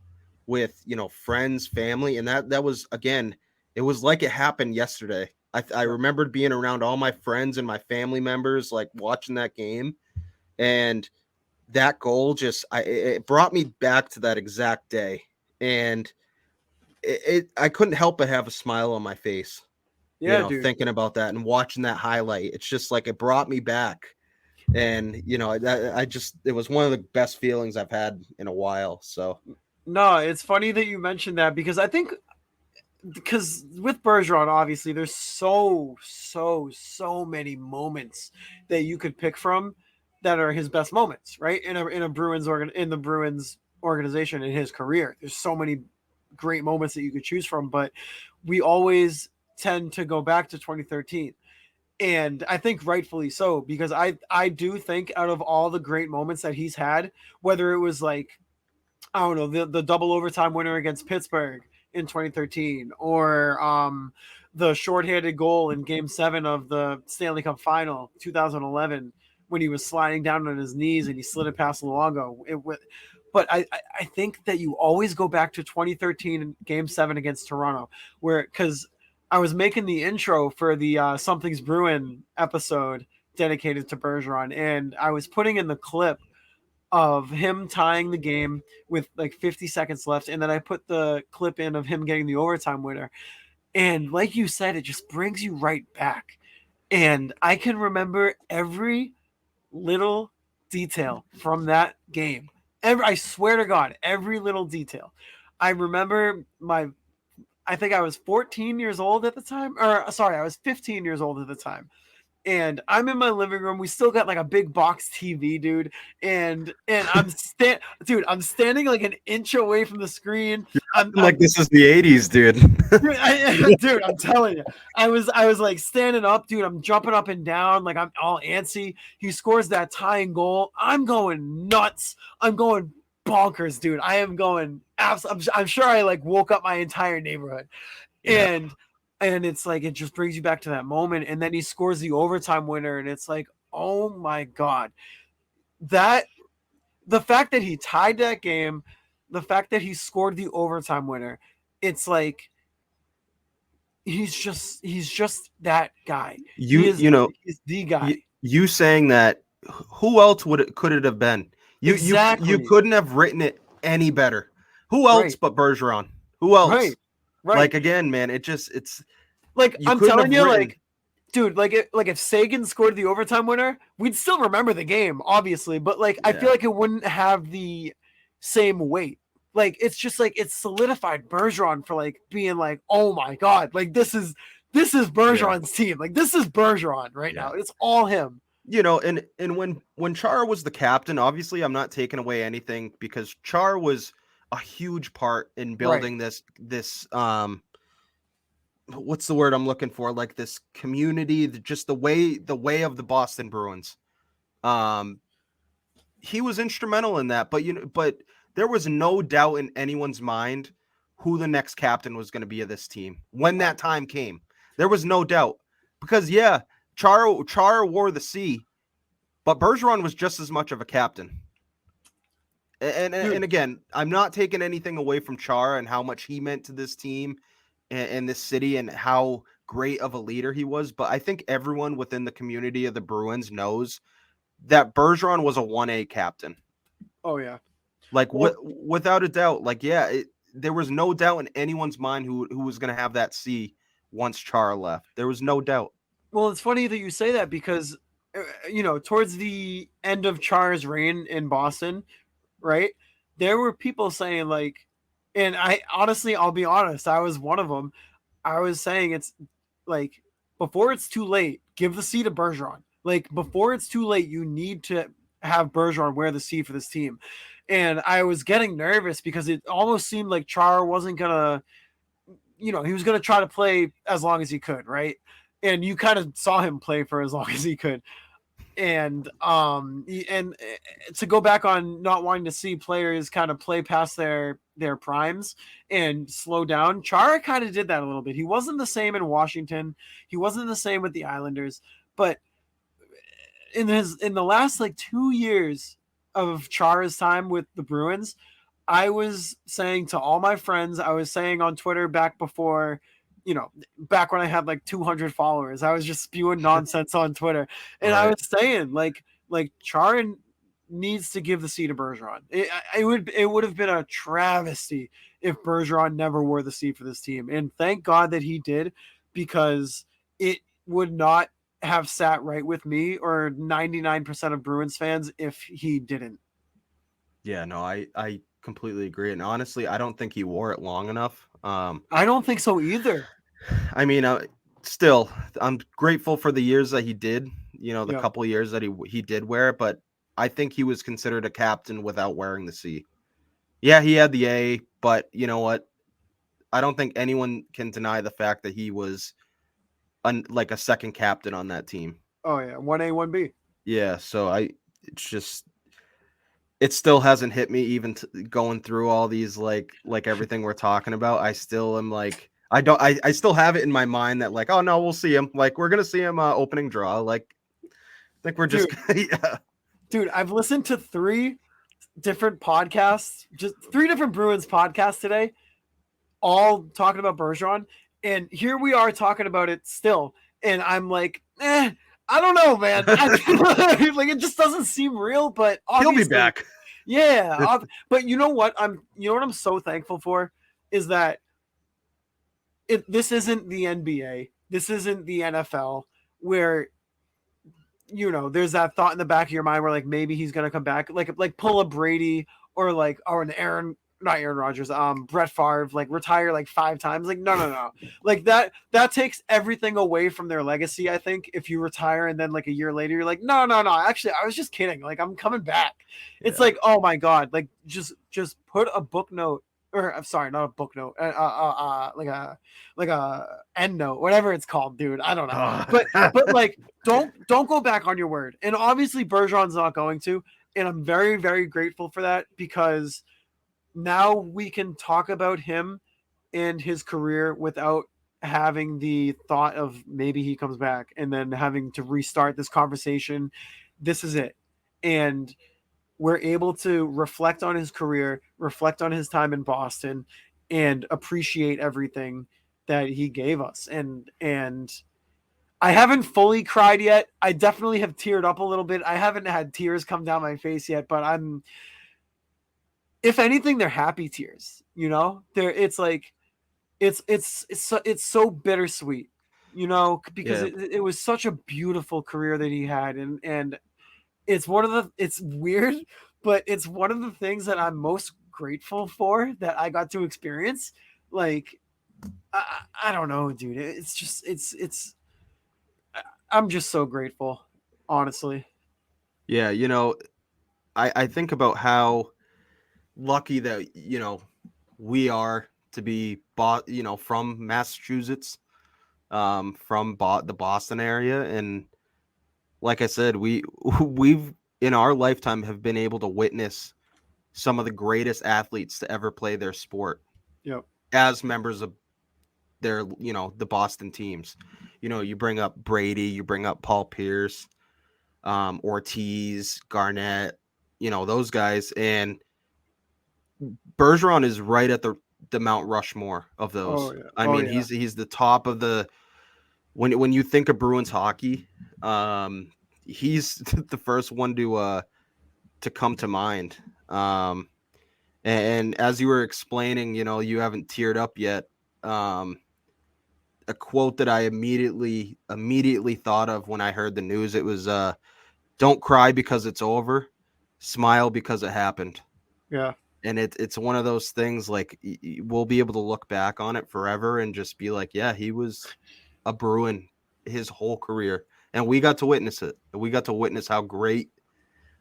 J: with, you know, friends, family. And that was, again, it was like it happened yesterday. I remembered being around all my friends and my family members, like watching that game, and that goal it brought me back to that exact day, and I couldn't help but have a smile on my face.
I: Yeah,
J: you know,
I: dude.
J: thinking about that and watching that highlight. It's just like it brought me back, and you know, it was one of the best feelings I've had in a while. So
I: no, it's funny that you mentioned that, because I think with Bergeron, obviously, there's so many moments that you could pick from that are his best moments, right? In the Bruins organization in his career. There's so many great moments that you could choose from, but we always tend to go back to 2013. And I think rightfully so, because I do think out of all the great moments that he's had, whether it was like, I don't know, the double overtime winner against Pittsburgh in 2013, or the shorthanded goal in Game 7 of the Stanley Cup Final 2011, when he was sliding down on his knees and he slid it past Luongo. But I think that you always go back to 2013 in Game 7 against Toronto, because I was making the intro for the Something's Bruin episode dedicated to Bergeron, and I was putting in the clip of him tying the game with like 50 seconds left, and then I put the clip in of him getting the overtime winner. And like you said, it just brings you right back. And I can remember every little detail from that game. I swear to God, every little detail. I remember I think I was 14 years old at the time, or sorry, I was 15 years old at the time. And I'm in my living room. We still got like a big box TV, dude. And I'm standing like an inch away from the screen.
J: This is the 80s, dude.
I: Dude, I'm telling you, I was like standing up, dude. I'm jumping up and down, like I'm all antsy. He scores that tying goal. I'm going nuts. I'm going bonkers, dude. I am going absolutely. I'm sure I like woke up my entire neighborhood, and it's like it just brings you back to that moment. And then he scores the overtime winner, and it's like, oh my God, the fact that he tied that game, the fact that he scored the overtime winner, it's like he's just that guy. He's the guy.
J: You saying that, who else could it have been?
I: Exactly.
J: You couldn't have written it any better. Who else but Bergeron? Who else?
I: Right.
J: Like, again, man, it's
I: like, I'm telling you, like, dude, like if Sagan scored the overtime winner, we'd still remember the game, obviously, but like I feel like it wouldn't have the same weight. Like, it's just like it's solidified Bergeron for like being like, oh my God, like this is Bergeron's team. Like, this is Bergeron right now. It's all him.
J: You know, and when Char was the captain, obviously I'm not taking away anything, because Char was a huge part in building this what's the word I'm looking for? Like this community, just the way of the Boston Bruins. He was instrumental in that, but there was no doubt in anyone's mind who the next captain was going to be of this team when that time came. There was no doubt because Chara wore the C, but Bergeron was just as much of a captain. And again, I'm not taking anything away from Chara and how much he meant to this team and this city and how great of a leader he was. But I think everyone within the community of the Bruins knows that Bergeron was a 1A captain.
I: Oh yeah.
J: Like without a doubt, like, yeah, there was no doubt in anyone's mind who was going to have that C once Chara left. There was no doubt.
I: Well, it's funny that you say that because, towards the end of Chara's reign in Boston, right, there were people saying like, and I'll be honest, I was one of them. I was saying it's like, before it's too late, give the C to Bergeron. Like, before it's too late, you need to have Bergeron wear the C for this team. And I was getting nervous because it almost seemed like Chara wasn't going to, he was going to try to play as long as he could, right? And you kind of saw him play for as long as he could. And to go back on not wanting to see players kind of play past their primes and slow down, Chara kind of did that a little bit. He wasn't the same in Washington. He wasn't the same with the Islanders, but in the last like 2 years of Chara's time with the Bruins, I was saying to all my friends, I was saying on Twitter back before, back when I had like 200 followers, I was just spewing nonsense on Twitter. And I was saying like Chara needs to give the C to Bergeron. It would have been a travesty if Bergeron never wore the C for this team. And thank God that he did, because it would not have sat right with me or 99% of Bruins fans if he didn't.
J: Yeah, no, I completely agree. And honestly, I don't think he wore it long enough.
I: I don't think so either.
J: I mean, still, I'm grateful for the years that he did, the couple of years that he did wear it, but I think he was considered a captain without wearing the C. Yeah, he had the A, but you know what? I don't think anyone can deny the fact that he was like a second captain on that team.
I: Oh yeah, 1A, 1B.
J: Yeah, so it still hasn't hit me even going through all these like everything we're talking about. I still am like, I still have it in my mind that like, oh no, we'll see him. Like, we're gonna see him opening draw. Like, I think we're just yeah.
I: Dude, I've listened to 3 different podcasts, just 3 different Bruins podcasts today, all talking about Bergeron. And here we are talking about it still. And I'm like, I don't know, man. Like, it just doesn't seem real, but
J: he'll be back.
I: Yeah. But you know what I'm so thankful for is that this isn't the NBA. This isn't the NFL where, there's that thought in the back of your mind where like, maybe he's going to come back, like pull a Brady or an not Aaron Rodgers, Brett Favre, like retire like 5 times. Like, no. Like that takes everything away from their legacy. I think if you retire and then like a year later, you're like, no. Actually, I was just kidding. Like, I'm coming back. Yeah. It's like, oh my God, like just put a book note, or I'm sorry, not a book note, like a end note, whatever it's called, dude. I don't know. But like, don't go back on your word. And obviously Bergeron's not going to, and I'm very, very grateful for that, because now we can talk about him and his career without having the thought of maybe he comes back and then having to restart this conversation. This is it. And we're able to reflect on his career, reflect on his time in Boston, and appreciate everything that he gave us. And I haven't fully cried yet. I definitely have teared up a little bit. I haven't had tears come down my face yet, but if anything, they're happy tears, it's like, it's so bittersweet, because it was such a beautiful career that he had. And it's it's weird, but it's one of the things that I'm most grateful for that I got to experience. Like, I don't know, dude. It's just, I'm just so grateful, honestly.
J: Yeah. I think about how lucky that we are to be from Massachusetts. from the Boston area. And like I said, we've in our lifetime have been able to witness some of the greatest athletes to ever play their sport.
I: Yep.
J: As members of their, the Boston teams. You bring up Brady, you bring up Paul Pierce, Ortiz, Garnett, those guys. And Bergeron is right at the Mount Rushmore of those.
I: Oh, yeah.
J: I mean, he's the top of the, when you think of Bruins hockey, he's the first one to come to mind. And as you were explaining, you haven't teared up yet. A quote that I immediately thought of when I heard the news, it was, "Don't cry because it's over, smile because it happened."
I: Yeah.
J: And it's one of those things, like, we'll be able to look back on it forever and just be like, yeah, he was a Bruin his whole career, and we got to witness it. We got to witness how great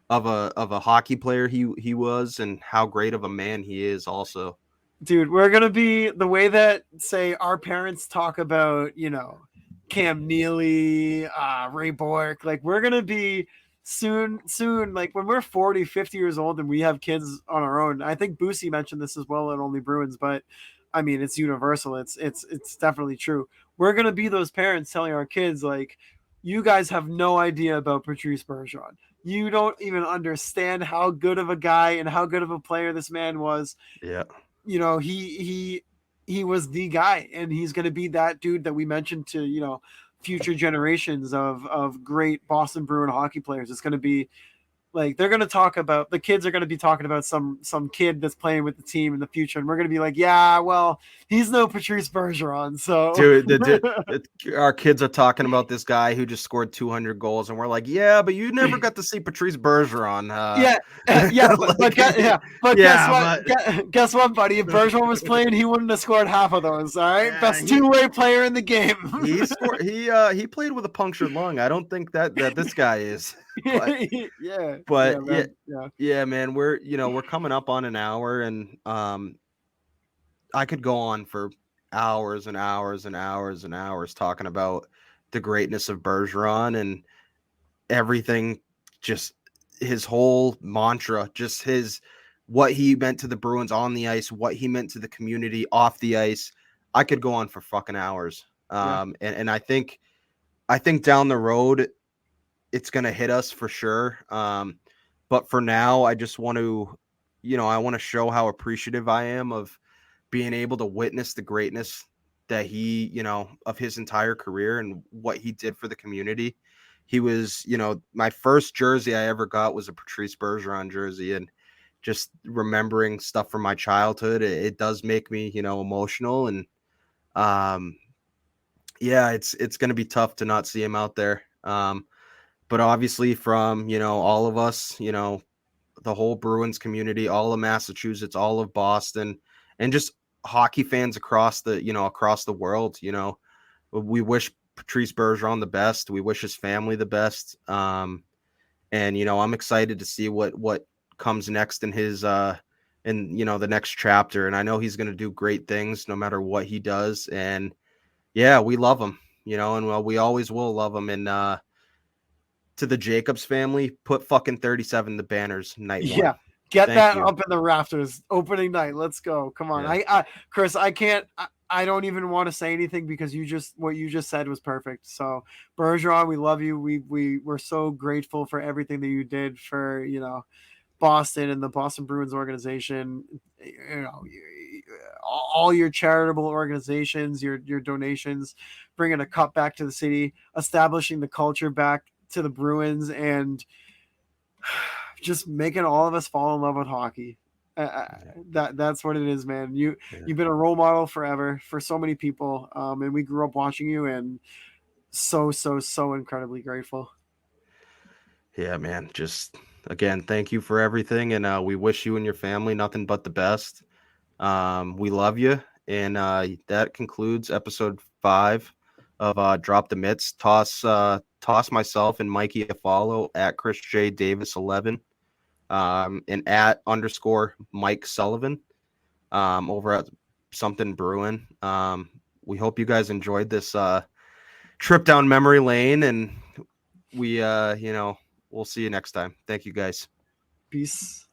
J: of a hockey player he was, and how great of a man he is also.
I: Dude, we're gonna be the way that, say, our parents talk about, Cam Neely, Ray Bork. Like, we're gonna be soon, like when we're 40, 50 years old and we have kids on our own. I think Boosie mentioned this as well at Only Bruins, but I mean, it's universal. It's definitely true. We're gonna be those parents telling our kids, like, you guys have no idea about Patrice Bergeron. You don't even understand how good of a guy and how good of a player this man was.
J: Yeah.
I: He was the guy, and he's going to be that dude that we mentioned to, future generations of great Boston Bruin hockey players. It's going to be like, they're going to talk about, the kids are going to be talking about some kid that's playing with the team in the future. And we're going to be like, yeah, well, he's no Patrice Bergeron. So
J: dude, our kids are talking about this guy who just scored 200 goals. And we're like, yeah, but you never got to see Patrice Bergeron.
I: Guess what, buddy? If Bergeron was playing, he wouldn't have scored half of those. All right.
J: Yeah,
I: best two-way player in the game.
J: He played with a punctured lung. I don't think that this guy is. Yeah, man, we're coming up on an hour, and I could go on for hours and hours and hours and hours talking about the greatness of Bergeron and everything, just his whole mantra, just what he meant to the Bruins on the ice, what he meant to the community off the ice. I could go on for fucking hours. And I think down the road it's going to hit us for sure. But for now, I just want to, I want to show how appreciative I am of being able to witness the greatness that he, of his entire career and what he did for the community. He was, my first jersey I ever got was a Patrice Bergeron jersey, and just remembering stuff from my childhood, it does make me, emotional. And it's going to be tough to not see him out there. But obviously from, all of us, the whole Bruins community, all of Massachusetts, all of Boston, and just hockey fans across the world, we wish Patrice Bergeron the best. We wish his family the best. And, I'm excited to see what comes next in his, the next chapter. And I know he's going to do great things no matter what he does. And yeah, we love him, and we always will love him. And, to the Jacobs family, put fucking 37 the banners night one.
I: Yeah, get that up in the rafters opening night. Let's go. Come on. I Chris, I can't. I don't even want to say anything because what you just said was perfect. So Bergeron, we love you. We're so grateful for everything that you did for Boston and the Boston Bruins organization. All your charitable organizations, your donations, bringing a cup back to the city, establishing the culture back to the Bruins, and just making all of us fall in love with hockey. That's what it is, man. You've been a role model forever for so many people, and we grew up watching you, and so incredibly grateful.
J: Yeah, man. Just again, thank you for everything, and we wish you and your family nothing but the best. We love you, and that concludes episode 5 of Drop the Mitts. Toss myself and Mikey a follow at Chris J Davis 11, and at _Mike Sullivan, over at Something Bruin. We hope you guys enjoyed this trip down memory lane, and we we'll see you next time. Thank you guys.
I: Peace.